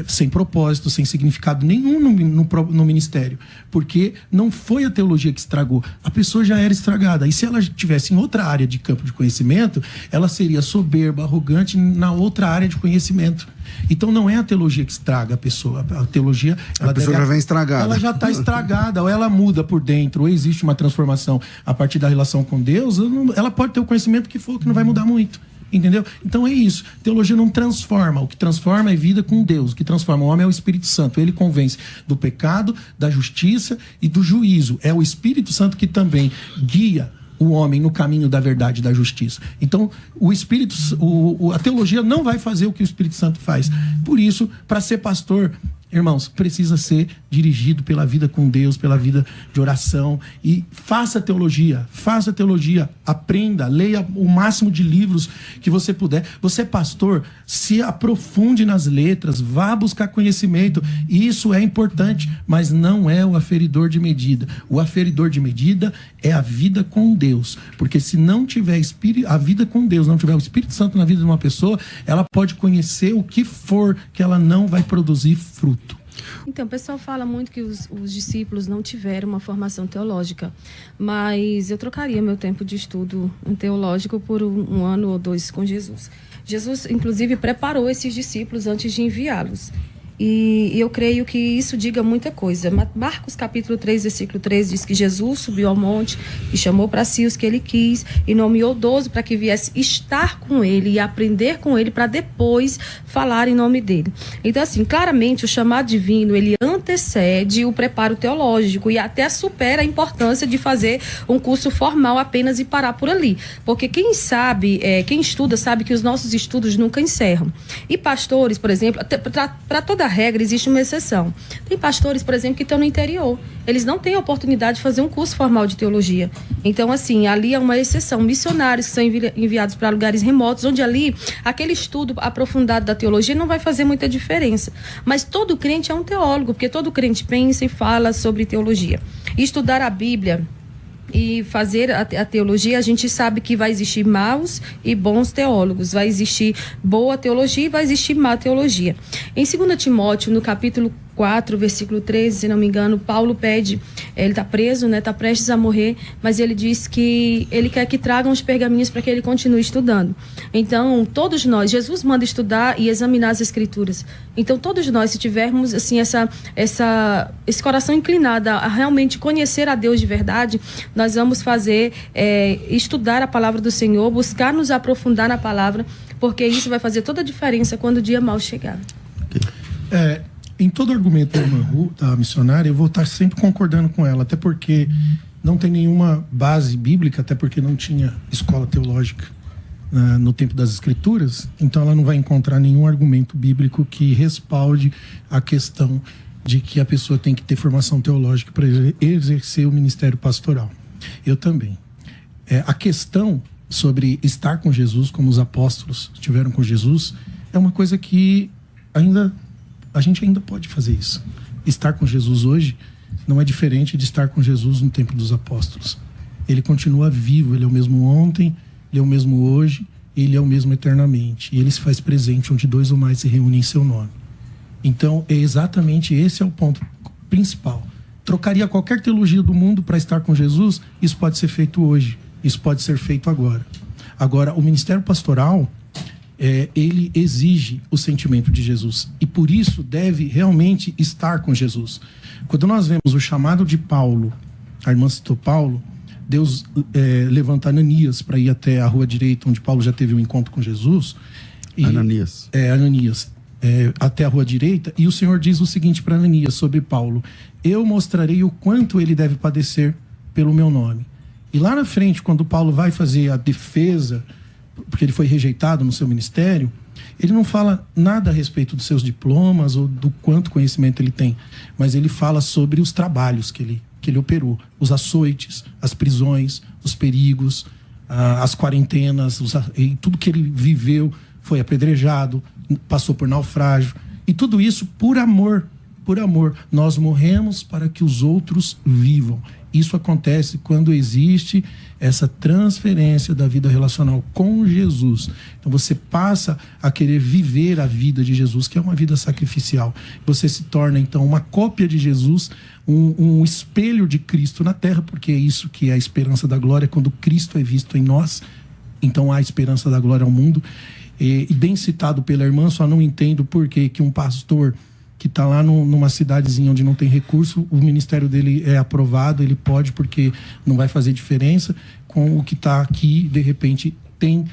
sem propósito, sem significado nenhum no ministério. Porque não foi a teologia que estragou, a pessoa já era estragada. E se ela estivesse em outra área de campo de conhecimento, ela seria soberba, arrogante na outra área de conhecimento. Então não é a teologia que estraga a pessoa. A teologia... A pessoa já vem estragada. Ela já está estragada, ou ela muda por dentro, ou existe uma transformação a partir da relação com Deus, ela pode ter o conhecimento que for, que não vai mudar muito. Entendeu? Então é isso. Teologia não transforma. O que transforma é vida com Deus. O que transforma o homem é o Espírito Santo. Ele convence do pecado, da justiça e do juízo. É o Espírito Santo que também guia o homem no caminho da verdade e da justiça. Então, a teologia não vai fazer o que o Espírito Santo faz. Por isso, para ser pastor, irmãos, precisa ser dirigido pela vida com Deus, pela vida de oração. E faça teologia, aprenda, leia o máximo de livros que você puder. Você é pastor, se aprofunde nas letras, vá buscar conhecimento. Isso é importante, mas não é o aferidor de medida. O aferidor de medida é a vida com Deus. Porque se não tiver a vida com Deus, não tiver o Espírito Santo na vida de uma pessoa, ela pode conhecer o que for, que ela não vai produzir fruto. Então, o pessoal fala muito que os discípulos não tiveram uma formação teológica, mas eu trocaria meu tempo de estudo teológico por um ano ou 2 com Jesus. Jesus, inclusive, preparou esses discípulos antes de enviá-los. E eu creio que isso diga muita coisa. Marcos capítulo 3, versículo 3 diz que Jesus subiu ao monte e chamou para si os que ele quis e nomeou 12 para que viesse estar com ele e aprender com ele para depois falar em nome dele. Então, assim, claramente o chamado divino, ele antecede o preparo teológico e até supera a importância de fazer um curso formal apenas e parar por ali. Porque quem quem estuda sabe que os nossos estudos nunca encerram. E pastores, por exemplo, para toda regra existe uma exceção. Tem pastores, por exemplo, que estão no interior. Eles não têm a oportunidade de fazer um curso formal de teologia. Então, assim, ali é uma exceção. Missionários que são enviados para lugares remotos, onde ali aquele estudo aprofundado da teologia não vai fazer muita diferença. Mas todo crente é um teólogo, porque todo crente pensa e fala sobre teologia. E estudar a Bíblia e fazer a teologia, a gente sabe que vai existir maus e bons teólogos, vai existir boa teologia e vai existir má teologia. Em 2 Timóteo, no capítulo 4, versículo 13, se não me engano, Paulo pede, ele está preso, está prestes a morrer, mas ele diz que ele quer que tragam os pergaminhos para que ele continue estudando. Então, todos nós, Jesus manda estudar e examinar as Escrituras. Então, todos nós, se tivermos assim, esse coração inclinado a realmente conhecer a Deus de verdade, nós vamos fazer, estudar a palavra do Senhor, buscar nos aprofundar na palavra, porque isso vai fazer toda a diferença quando o dia mau chegar. Em todo argumento da irmã Ru, da missionária, eu vou estar sempre concordando com ela, até porque não tem nenhuma base bíblica, até porque não tinha escola teológica no tempo das Escrituras, então ela não vai encontrar nenhum argumento bíblico que respalde a questão de que a pessoa tem que ter formação teológica para exercer o ministério pastoral. Eu também. A questão sobre estar com Jesus, como os apóstolos estiveram com Jesus, é uma coisa que a gente ainda pode fazer isso. Estar com Jesus hoje não é diferente de estar com Jesus no tempo dos apóstolos. Ele continua vivo, ele é o mesmo ontem, ele é o mesmo hoje, ele é o mesmo eternamente. E ele se faz presente onde 2 ou mais se reúnem em seu nome. Então, exatamente esse é o ponto principal. Trocaria qualquer teologia do mundo para estar com Jesus? Isso pode ser feito hoje, isso pode ser feito agora. Agora, o ministério pastoral, ele exige o sentimento de Jesus. E por isso deve realmente estar com Jesus. Quando nós vemos o chamado de Paulo, a irmã citou Paulo, Deus levanta Ananias para ir até a rua direita, onde Paulo já teve um encontro com Jesus. Ananias. Ananias. Até a rua direita. E o Senhor diz o seguinte para Ananias sobre Paulo: eu mostrarei o quanto ele deve padecer pelo meu nome. E lá na frente, quando Paulo vai fazer a defesa, porque ele foi rejeitado no seu ministério, ele não fala nada a respeito dos seus diplomas ou do quanto conhecimento ele tem, mas ele fala sobre os trabalhos que ele operou, os açoites, as prisões, os perigos, as quarentenas, e tudo que ele viveu. Foi apedrejado, passou por naufrágio, e tudo isso por amor. Por amor. Nós morremos para que os outros vivam. Isso acontece quando existe essa transferência da vida relacional com Jesus. Então você passa a querer viver a vida de Jesus, que é uma vida sacrificial. Você se torna então uma cópia de Jesus, um espelho de Cristo na terra, porque é isso que é a esperança da glória, quando Cristo é visto em nós. Então há a esperança da glória ao mundo. e bem citado pela irmã, só não entendo por que um pastor que está lá numa cidadezinha onde não tem recurso, o ministério dele é aprovado, ele pode, porque não vai fazer diferença, com o que está aqui, de repente, tem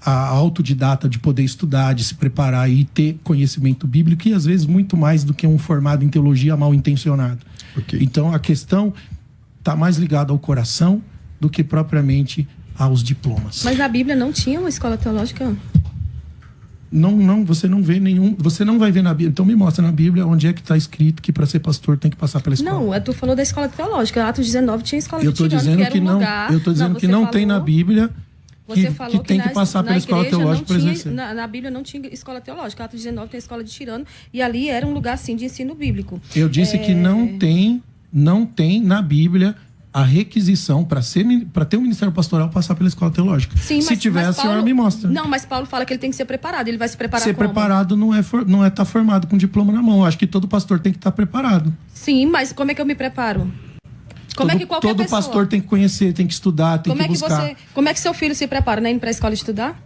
a autodidata de poder estudar, de se preparar e ter conhecimento bíblico, e às vezes muito mais do que um formado em teologia mal intencionado. Okay. Então a questão está mais ligada ao coração do que propriamente aos diplomas. Mas a Bíblia não tinha uma escola teológica? Não, você não vê nenhum. Você não vai ver na Bíblia. Então me mostra na Bíblia onde é que está escrito que para ser pastor tem que passar pela escola. Não, tu falou da escola teológica. Atos 19 tinha escola eu tô de tirano, dizendo que não. lugar. Eu estou dizendo que não tem na Bíblia que tem que passar pela escola teológica para exercer. Na Bíblia não tinha escola teológica. Atos 19 tem a escola de tirano e ali era um lugar assim de ensino bíblico. Eu disse que não tem na Bíblia a requisição para ter um ministério pastoral passar pela escola teológica. Sim, se tiver, a senhora me mostra. Não, mas Paulo fala que ele tem que ser preparado. Ele vai se preparar como? Ser preparado não é estar formado com diploma na mão. Eu acho que todo pastor tem que estar preparado. Sim, mas como é que eu me preparo? Como é que qualquer todo pessoa... pastor tem que conhecer, tem que estudar, tem que buscar. Como é que seu filho se prepara, né? Indo para a escola estudar?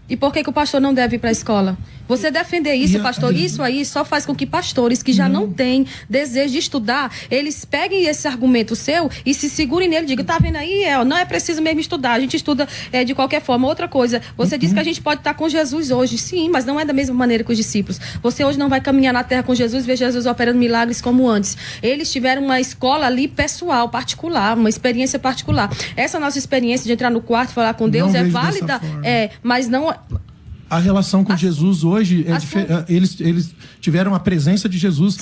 E por que o pastor não deve ir para a escola? Você defender isso, pastor, isso aí só faz com que pastores que já não têm desejo de estudar, eles peguem esse argumento seu e se segurem nele e digam, tá vendo aí, não é preciso mesmo estudar, a gente estuda de qualquer forma. Outra coisa, você disse que a gente pode estar com Jesus hoje, sim, mas não é da mesma maneira que os discípulos. Você hoje não vai caminhar na terra com Jesus, ver Jesus operando milagres como antes. Eles tiveram uma escola ali pessoal, particular, uma experiência particular. Essa nossa experiência de entrar no quarto e falar com Deus é válida, mas não... A relação com Jesus hoje é diferente. Eles tiveram a presença de Jesus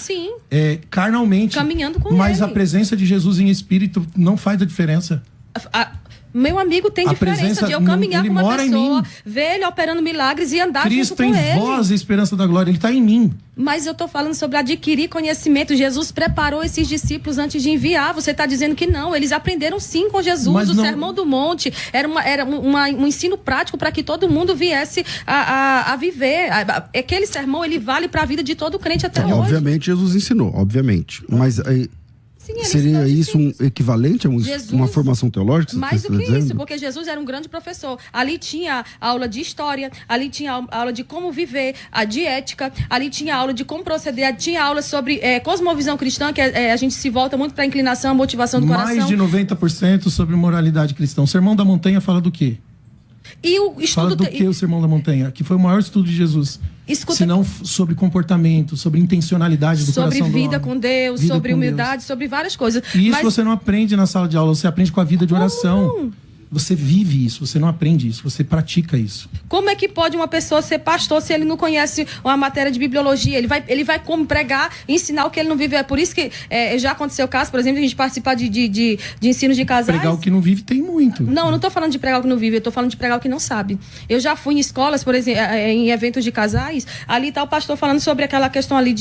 carnalmente. Caminhando com mas ele. A presença de Jesus em espírito não faz a diferença. Meu amigo, tem diferença de eu caminhar com uma pessoa, ver ele operando milagres e andar Cristo junto com ele. Cristo em vós, a esperança da glória. Ele está em mim. Mas eu estou falando sobre adquirir conhecimento. Jesus preparou esses discípulos antes de enviar. Você está dizendo que não. Eles aprenderam sim com Jesus. O Sermão do Monte era um ensino prático para que todo mundo viesse a viver. Aquele sermão, ele vale para a vida de todo crente até hoje. Obviamente, Jesus ensinou, obviamente. Mas... Sim, seria isso um equivalente a uma formação teológica? Mais do que isso, porque Jesus era um grande professor. Ali tinha aula de história, ali tinha aula de como viver, de ética, ali tinha aula de como proceder, tinha aula sobre cosmovisão cristã, que a gente se volta muito para a inclinação, motivação do coração. Mais de 90% sobre moralidade cristã. O Sermão da Montanha fala do quê? E o estudo fala do que o Sermão da Montanha? Que foi o maior estudo de Jesus. Se não sobre comportamento, sobre intencionalidade do coração do homem. Sobre vida com Deus, sobre humildade, sobre várias coisas. E isso você não aprende na sala de aula, você aprende com a vida de oração. Não. Você vive isso, você não aprende isso, você pratica isso. Como é que pode uma pessoa ser pastor se ele não conhece uma matéria de bibliologia? Ele vai como pregar, ensinar o que ele não vive. É por isso que já aconteceu o caso, por exemplo, a gente participar de ensino de casais. Pregar o que não vive tem muito. Não estou falando de pregar o que não vive, eu estou falando de pregar o que não sabe. Eu já fui em escolas, por exemplo, em eventos de casais, ali está o pastor falando sobre aquela questão ali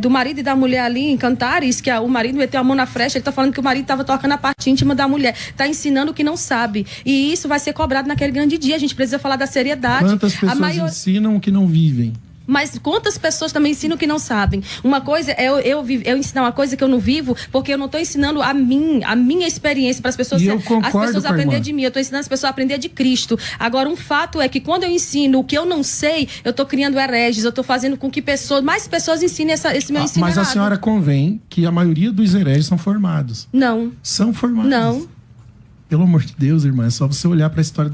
do marido e da mulher ali em Cantares, que o marido meteu a mão na frecha, ele está falando que o marido estava tocando a parte íntima da mulher. Está ensinando o que não sabe. E isso vai ser cobrado naquele grande dia. A gente precisa falar da seriedade. Quantas pessoas ensinam o que não vivem? Mas quantas pessoas também ensinam o que não sabem? Uma coisa é eu ensinar uma coisa que eu não vivo, porque eu não estou ensinando a minha experiência para as pessoas aprender de mim. Eu estou ensinando as pessoas a aprender de Cristo. Agora, um fato é que quando eu ensino o que eu não sei, eu estou criando hereges, eu estou fazendo com que mais pessoas ensinem esse meu ensino Mas errado. A senhora convém que a maioria dos hereges são formados. Não. São formados. Não. Pelo amor de Deus, irmã, é só você olhar para a história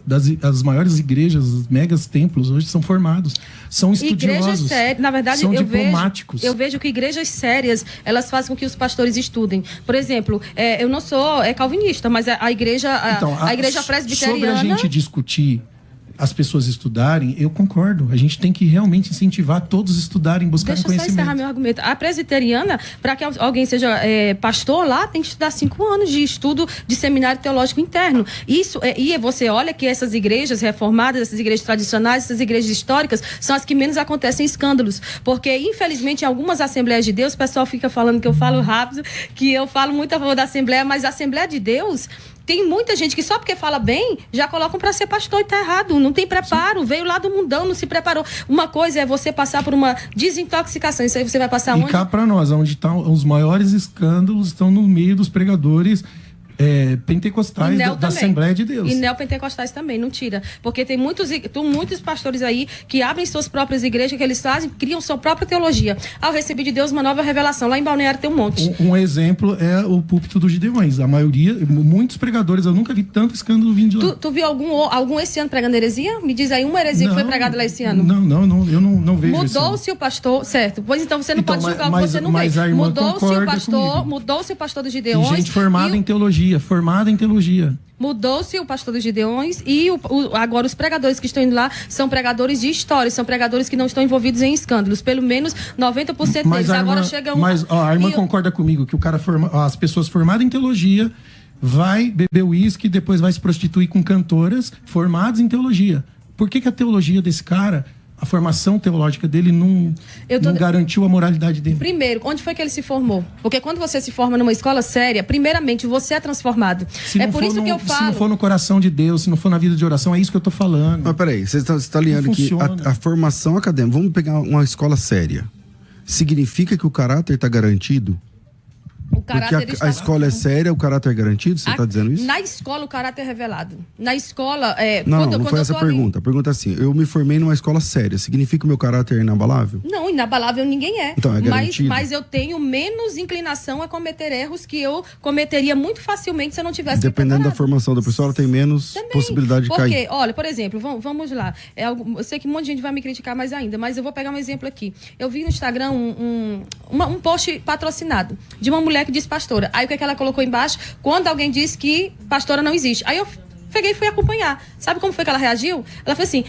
das maiores igrejas, os megas templos, hoje são formados. São estudiosos. Igrejas sérias, na verdade, são diplomáticos. Eu vejo que igrejas sérias, elas fazem com que os pastores estudem. Por exemplo, eu não sou calvinista, mas a igreja presbiteriana... Sobre a gente discutir as pessoas estudarem, eu concordo. A gente tem que realmente incentivar todos a estudarem, buscarem conhecimento. Deixa eu só encerrar meu argumento. A presbiteriana, para que alguém seja pastor lá, tem que estudar 5 anos de estudo de seminário teológico interno. E você olha que essas igrejas reformadas, essas igrejas tradicionais, essas igrejas históricas, são as que menos acontecem escândalos. Porque, infelizmente, em algumas Assembleias de Deus, o pessoal fica falando que eu falo rápido, que eu falo muito a favor da Assembleia, mas a Assembleia de Deus... Tem muita gente que só porque fala bem, já colocam para ser pastor e tá errado. Não tem preparo, veio lá do mundão, não se preparou. Uma coisa é você passar por uma desintoxicação. Isso aí você vai passar onde? E cá para nós, onde estão os maiores escândalos, estão no meio dos pregadores pentecostais da Assembleia de Deus. E neopentecostais também, não tira. Porque tem muitos pastores aí que abrem suas próprias igrejas, que eles fazem, criam sua própria teologia. Ao receber de Deus uma nova revelação. Lá em Balneário tem um monte. Um exemplo é o púlpito dos Gideões. A maioria, muitos pregadores, eu nunca vi tanto escândalo vindo de lá. Tu viu algum esse ano pregando heresia? Me diz aí uma heresia que foi pregada lá esse ano. Não, eu não vejo. Mudou-se o pastor, certo? Pois então você não pode julgar o que você não vê. Mudou-se o pastor dos Gideões. E gente formada em teologia. Mudou-se o pastor dos Gideões e agora os pregadores que estão indo lá são pregadores de história, são pregadores que não estão envolvidos em escândalos. Pelo menos 90% deles. Agora chega Mas a irmã concorda comigo que as pessoas formadas em teologia vai beber uísque e depois vai se prostituir com cantoras formadas em teologia. Por que a teologia desse cara... A formação teológica dele não garantiu a moralidade dele. Primeiro, onde foi que ele se formou? Porque quando você se forma numa escola séria, primeiramente, você é transformado. É por isso que eu falo... Se não for no coração de Deus, se não for na vida de oração, é isso que eu tô falando. Mas peraí, você está alinhando que a formação acadêmica... Vamos pegar uma escola séria. Significa que o caráter está garantido? Porque a escola é séria, o caráter é garantido? Você está dizendo isso? Na escola, o caráter é revelado. Na escola... Não foi essa a pergunta. A pergunta é assim, eu me formei numa escola séria. Significa que o meu caráter é inabalável? Não, inabalável ninguém é. Então, é garantido. Mas eu tenho menos inclinação a cometer erros que eu cometeria muito facilmente se eu não tivesse dependendo da formação da pessoa, ela tem menos possibilidade de cair. Porque, olha, por exemplo, vamos lá. Eu sei que um monte de gente vai me criticar mais ainda, mas eu vou pegar um exemplo aqui. Eu vi no Instagram um post patrocinado de uma mulher que diz pastora. Aí o que ela colocou embaixo? Quando alguém diz que pastora não existe. Aí eu peguei e fui acompanhar. Sabe como foi que ela reagiu? Ela foi assim,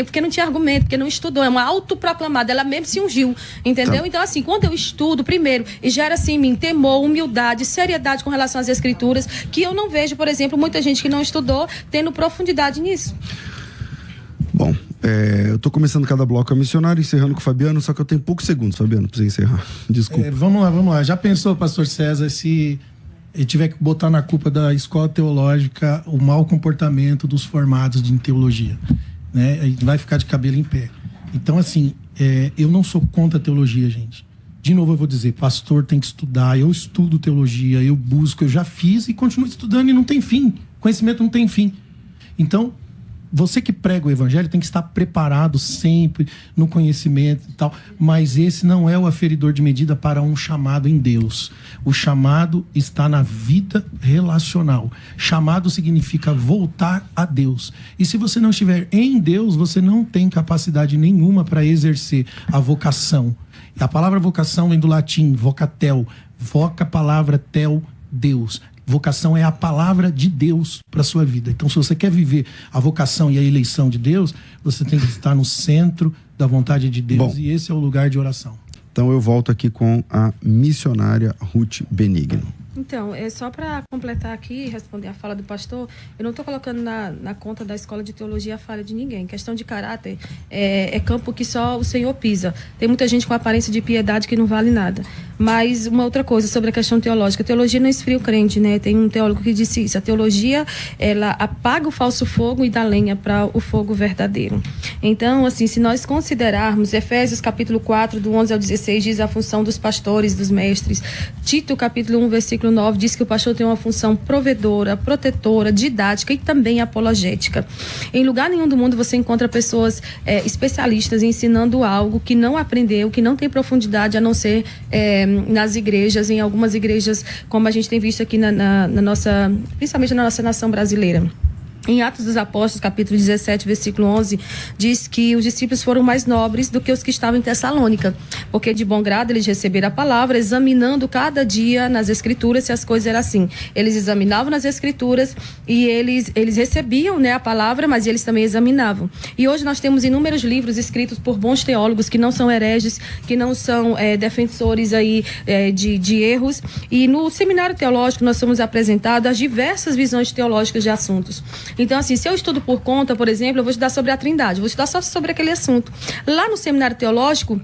porque não tinha argumento, porque não estudou. É uma autoproclamada. Ela mesmo se ungiu, entendeu? Tá. Então, assim, quando eu estudo, primeiro, e gera assim em mim temor, humildade, seriedade com relação às escrituras, que eu não vejo, por exemplo, muita gente que não estudou tendo profundidade nisso. Bom, eu tô começando cada bloco a missionário, encerrando com o Fabiano, só que eu tenho poucos segundos, Fabiano, pra você encerrar. Desculpa. Vamos lá. Já pensou, pastor César, se ele tiver que botar na culpa da escola teológica o mau comportamento dos formados em teologia, né? Aí vai ficar de cabelo em pé. Então, assim, eu não sou contra a teologia, gente. De novo eu vou dizer, pastor tem que estudar, eu estudo teologia, eu busco, eu já fiz e continuo estudando e não tem fim. Conhecimento não tem fim. Então, você que prega o evangelho tem que estar preparado sempre no conhecimento e tal, mas esse não é o aferidor de medida para um chamado em Deus. O chamado está na vida relacional. Chamado significa voltar a Deus. E se você não estiver em Deus, você não tem capacidade nenhuma para exercer a vocação. A palavra vocação vem do latim, vocatel. Voca, palavra, tel, Deus. Vocação é a palavra de Deus para a sua vida. Então, se você quer viver a vocação e a eleição de Deus, você tem que estar no centro da vontade de Deus. Bom, e esse é o lugar de oração. Então, eu volto aqui com a missionária Ruth Benigno. Então, só para completar aqui e responder a fala do pastor, eu não estou colocando na conta da escola de teologia a falha de ninguém. Questão de caráter é campo que só o Senhor pisa. Tem muita gente com aparência de piedade que não vale nada. Mas uma outra coisa sobre a questão teológica. A teologia não esfria o crente, né? Tem um teólogo que disse isso. A teologia, ela apaga o falso fogo e dá lenha para o fogo verdadeiro. Então, assim, se nós considerarmos Efésios capítulo 4, do 11 ao 16, diz a função dos pastores, dos mestres. Tito capítulo 1, versículo 9, diz que o pastor tem uma função provedora, protetora, didática e também apologética. Em lugar nenhum do mundo você encontra pessoas especialistas ensinando algo que não aprendeu, que não tem profundidade, a não ser nas igrejas, em algumas igrejas, como a gente tem visto aqui na nossa, principalmente na nossa nação brasileira. Em Atos dos Apóstolos, capítulo 17, versículo 11, diz que os discípulos foram mais nobres do que os que estavam em Tessalônica, porque de bom grado eles receberam a palavra, examinando cada dia nas escrituras se as coisas eram assim. Eles examinavam nas escrituras e eles recebiam, né, a palavra, mas eles também examinavam. E hoje nós temos inúmeros livros escritos por bons teólogos que não são hereges, que não são defensores aí, de erros. E no seminário teológico nós somos apresentados as diversas visões teológicas de assuntos. Então, assim, se eu estudo por conta, por exemplo, eu vou estudar sobre a Trindade, vou estudar só sobre aquele assunto. Lá no seminário teológico,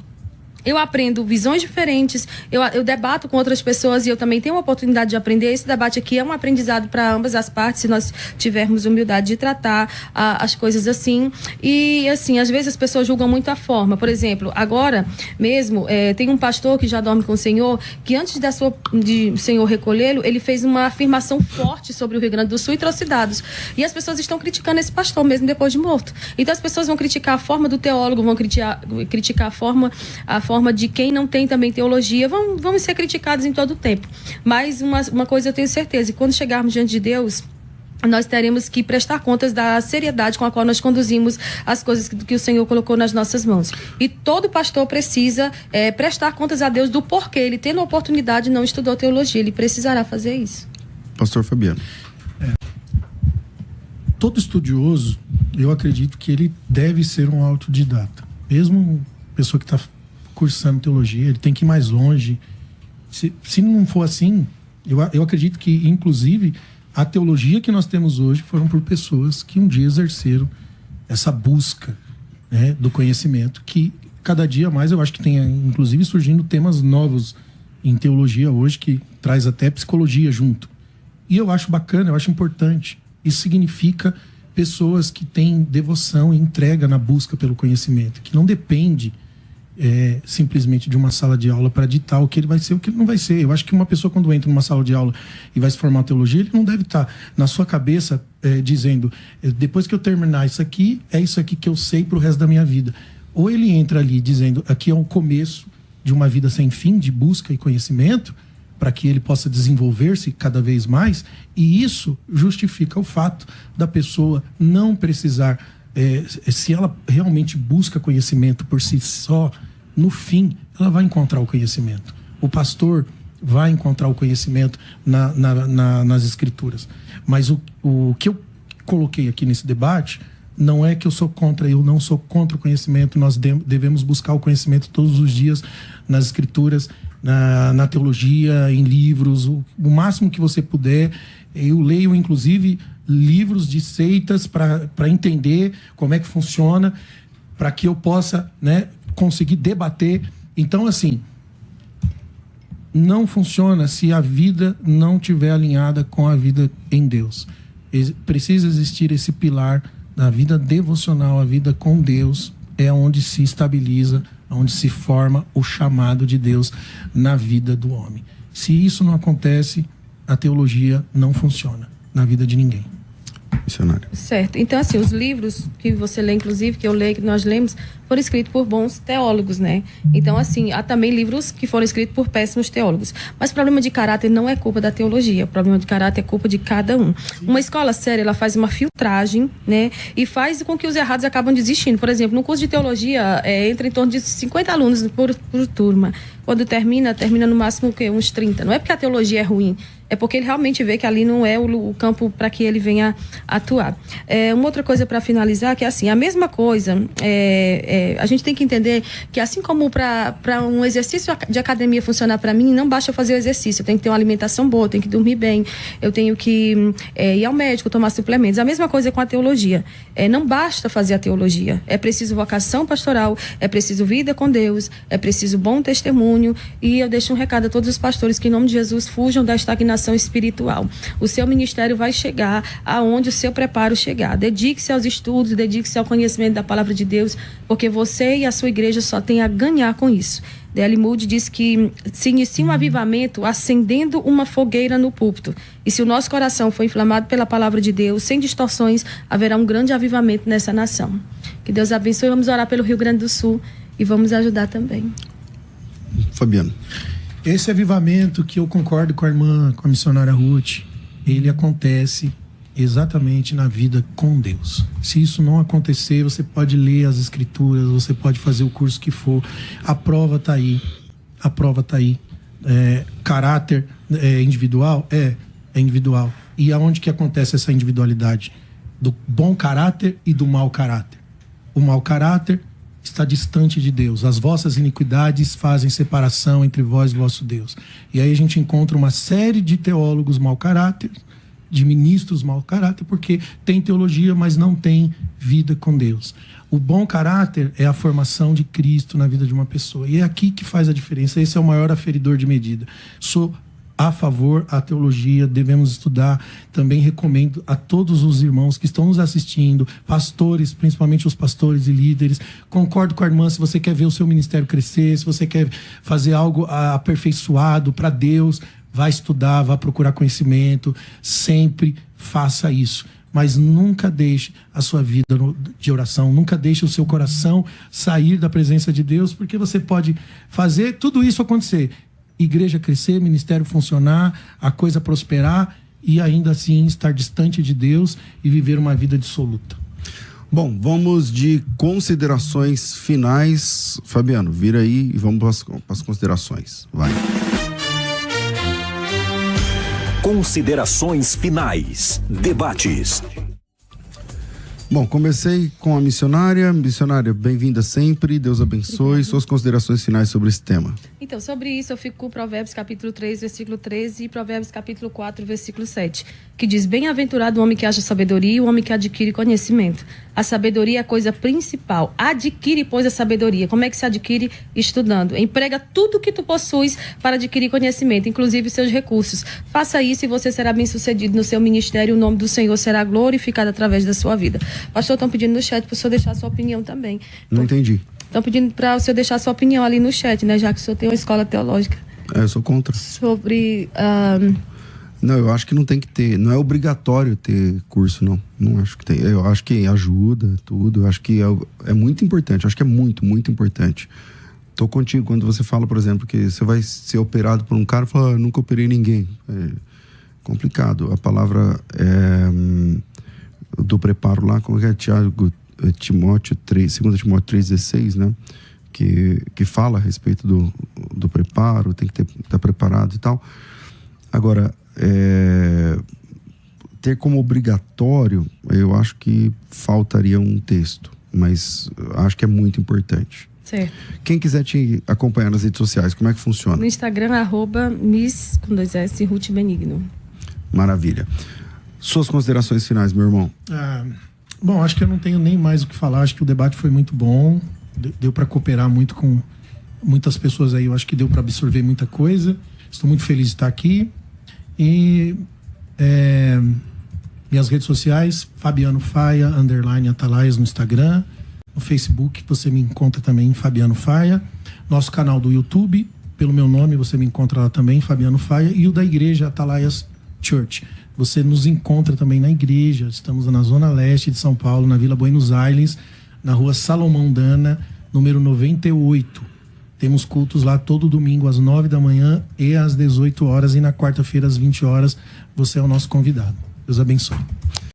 eu aprendo visões diferentes, eu debato com outras pessoas e eu também tenho a oportunidade de aprender. Esse debate aqui é um aprendizado para ambas as partes, se nós tivermos humildade de tratar as coisas assim. E, assim, às vezes as pessoas julgam muito a forma. Por exemplo, agora mesmo, tem um pastor que já dorme com o Senhor, que antes de o Senhor recolhê-lo, ele fez uma afirmação forte sobre o Rio Grande do Sul e trouxe dados. E as pessoas estão criticando esse pastor, mesmo depois de morto. Então as pessoas vão criticar a forma do teólogo, vão criticar a forma de quem não tem também teologia, vão ser criticados em todo o tempo. Mas uma coisa eu tenho certeza, que quando chegarmos diante de Deus, nós teremos que prestar contas da seriedade com a qual nós conduzimos as coisas que o Senhor colocou nas nossas mãos. E todo pastor precisa prestar contas a Deus do porquê ele, tendo a oportunidade, não estudou teologia. Ele precisará fazer isso. Pastor Fabiano. Todo estudioso, eu acredito que ele deve ser um autodidata. Mesmo pessoa que está cursando teologia, ele tem que ir mais longe. Se não for assim, eu acredito que, inclusive, a teologia que nós temos hoje foram por pessoas que um dia exerceram essa busca, né, do conhecimento, que cada dia mais eu acho que tem, inclusive, surgindo temas novos em teologia hoje, que traz até psicologia junto. E eu acho bacana, eu acho importante. Isso significa pessoas que têm devoção e entrega na busca pelo conhecimento, que não depende simplesmente de uma sala de aula para ditar o que ele vai ser, o que ele não vai ser. Eu acho que uma pessoa, quando entra numa sala de aula e vai se formar em teologia, ele não deve estar na sua cabeça dizendo, depois que eu terminar isso aqui, é isso aqui que eu sei para o resto da minha vida. Ou ele entra ali dizendo, aqui é o começo de uma vida sem fim, de busca e conhecimento, para que ele possa desenvolver-se cada vez mais, e isso justifica o fato da pessoa não precisar, se ela realmente busca conhecimento por si só, no fim, ela vai encontrar o conhecimento. O pastor vai encontrar o conhecimento nas escrituras. Mas o que eu coloquei aqui nesse debate não é que eu não sou contra o conhecimento. Nós devemos buscar o conhecimento todos os dias nas escrituras, na teologia, em livros, o máximo que você puder. Eu leio, inclusive, livros de seitas para entender como é que funciona, para que eu possa, né, conseguir debater. Então, assim, não funciona se a vida não estiver alinhada com a vida em Deus. Precisa existir esse pilar da vida devocional, a vida com Deus, é onde se estabiliza, onde se forma o chamado de Deus na vida do homem. Se isso não acontece, a teologia não funciona na vida de ninguém. Missionário. Certo. Então, assim, os livros que você lê, inclusive, que eu leio, que nós lemos, foram escritos por bons teólogos, né? Então, assim, há também livros que foram escritos por péssimos teólogos. Mas o problema de caráter não é culpa da teologia. O problema de caráter é culpa de cada um. Uma escola séria, ela faz uma filtragem, né? E faz com que os errados acabam desistindo. Por exemplo, no curso de teologia, entra em torno de 50 alunos por turma. Quando termina no máximo uns 30. Não é porque a teologia é ruim, é porque ele realmente vê que ali não é o campo para que ele venha atuar. Uma outra coisa para finalizar, que é assim, a mesma coisa, a gente tem que entender que assim como para um exercício de academia funcionar para mim, não basta eu fazer o exercício, eu tenho que ter uma alimentação boa, eu tenho que dormir bem, eu tenho que ir ao médico, tomar suplementos. A mesma coisa com a teologia. Não basta fazer a teologia, é preciso vocação pastoral, é preciso vida com Deus, é preciso bom testemunho. E eu deixo um recado a todos os pastores que, em nome de Jesus, fujam da estagnação espiritual. O seu ministério vai chegar aonde o seu preparo chegar. Dedique-se aos estudos, dedique-se ao conhecimento da palavra de Deus, porque você e a sua igreja só tem a ganhar com isso. D.L. Moody diz que se inicia um avivamento acendendo uma fogueira no púlpito. E se o nosso coração for inflamado pela palavra de Deus, sem distorções, haverá um grande avivamento nessa nação. Que Deus abençoe. Vamos orar pelo Rio Grande do Sul e vamos ajudar também. Fabiano. Esse avivamento que eu concordo com a irmã, com a missionária Ruth, ele acontece exatamente na vida com Deus. Se isso não acontecer, você pode ler as escrituras, você pode fazer o curso que for, a prova está aí. A prova está aí. Caráter individual? É individual. E aonde que acontece essa individualidade? Do bom caráter e do mau caráter. O mau caráter está distante de Deus. As vossas iniquidades fazem separação entre vós e vosso Deus. E aí a gente encontra uma série de teólogos mau caráter de ministros mau caráter, porque tem teologia, mas não tem vida com Deus. O bom caráter é a formação de Cristo na vida de uma pessoa. E é aqui que faz a diferença. Esse é o maior aferidor de medida. Sou a favor da teologia, devemos estudar. Também recomendo a todos os irmãos que estão nos assistindo, pastores, principalmente os pastores e líderes. Concordo com a irmã, se você quer ver o seu ministério crescer, se você quer fazer algo aperfeiçoado para Deus, vá estudar, vá procurar conhecimento, sempre faça isso. Mas nunca deixe a sua vida de oração, nunca deixe o seu coração sair da presença de Deus, porque você pode fazer tudo isso acontecer. Igreja crescer, ministério funcionar, a coisa prosperar e ainda assim estar distante de Deus e viver uma vida dissoluta. Bom, vamos de considerações finais. Fabiano, vira aí e vamos para as considerações. Vai. Considerações finais. Debates. Bom, comecei com a missionária. Missionária, bem-vinda sempre. Deus abençoe. Obrigada. Suas considerações finais sobre esse tema. Então, sobre isso eu fico com Provérbios capítulo 3, versículo 13 e Provérbios capítulo 4, versículo 7, que diz: bem-aventurado o homem que acha sabedoria e o homem que adquire conhecimento. A sabedoria é a coisa principal. Adquire, pois, a sabedoria. Como é que se adquire? Estudando. Emprega tudo que tu possuis para adquirir conhecimento, inclusive seus recursos. Faça isso e você será bem-sucedido no seu ministério. O nome do Senhor será glorificado através da sua vida. Pastor, estão pedindo no chat para o senhor deixar a sua opinião também. Não entendi. Estão pedindo para o senhor deixar a sua opinião ali no chat, né? Já que o senhor tem uma escola teológica. Eu sou contra. Sobre... Não, eu acho que não tem que ter. Não é obrigatório ter curso, não. Não acho que tem. Eu acho que ajuda tudo. Eu acho que é muito importante. Eu acho que é muito, muito importante. Tô contigo quando você fala, por exemplo, que você vai ser operado por um cara e fala: nunca operei ninguém. É complicado. A palavra do preparo lá, como é que é? Timóteo 3, 2 Timóteo 3,16, né? Que fala a respeito do preparo, tem que estar preparado e tal. Agora, ter como obrigatório, eu acho que faltaria um texto, mas acho que é muito importante. Certo. Quem quiser te acompanhar nas redes sociais, como é que funciona? No Instagram, @miss, com 2S, Ruth Benigno. Maravilha. Suas considerações finais, meu irmão. Bom, acho que eu não tenho nem mais o que falar. Acho que o debate foi muito bom. Deu para cooperar muito com muitas pessoas aí. Eu acho que deu para absorver muita coisa. Estou muito feliz de estar aqui. E minhas redes sociais, Fabiano Faia, _Atalaias no Instagram. No Facebook você me encontra também, Fabiano Faia. Nosso canal do YouTube, pelo meu nome, você me encontra lá também, Fabiano Faia. E o da igreja Atalaias Church. Você nos encontra também na igreja. Estamos na Zona Leste de São Paulo, na Vila Buenos Aires, na rua Salomão Dana, número 98. Temos cultos lá todo domingo às 9 da manhã e às 18 horas. E na quarta-feira às 20 horas. Você é o nosso convidado. Deus abençoe.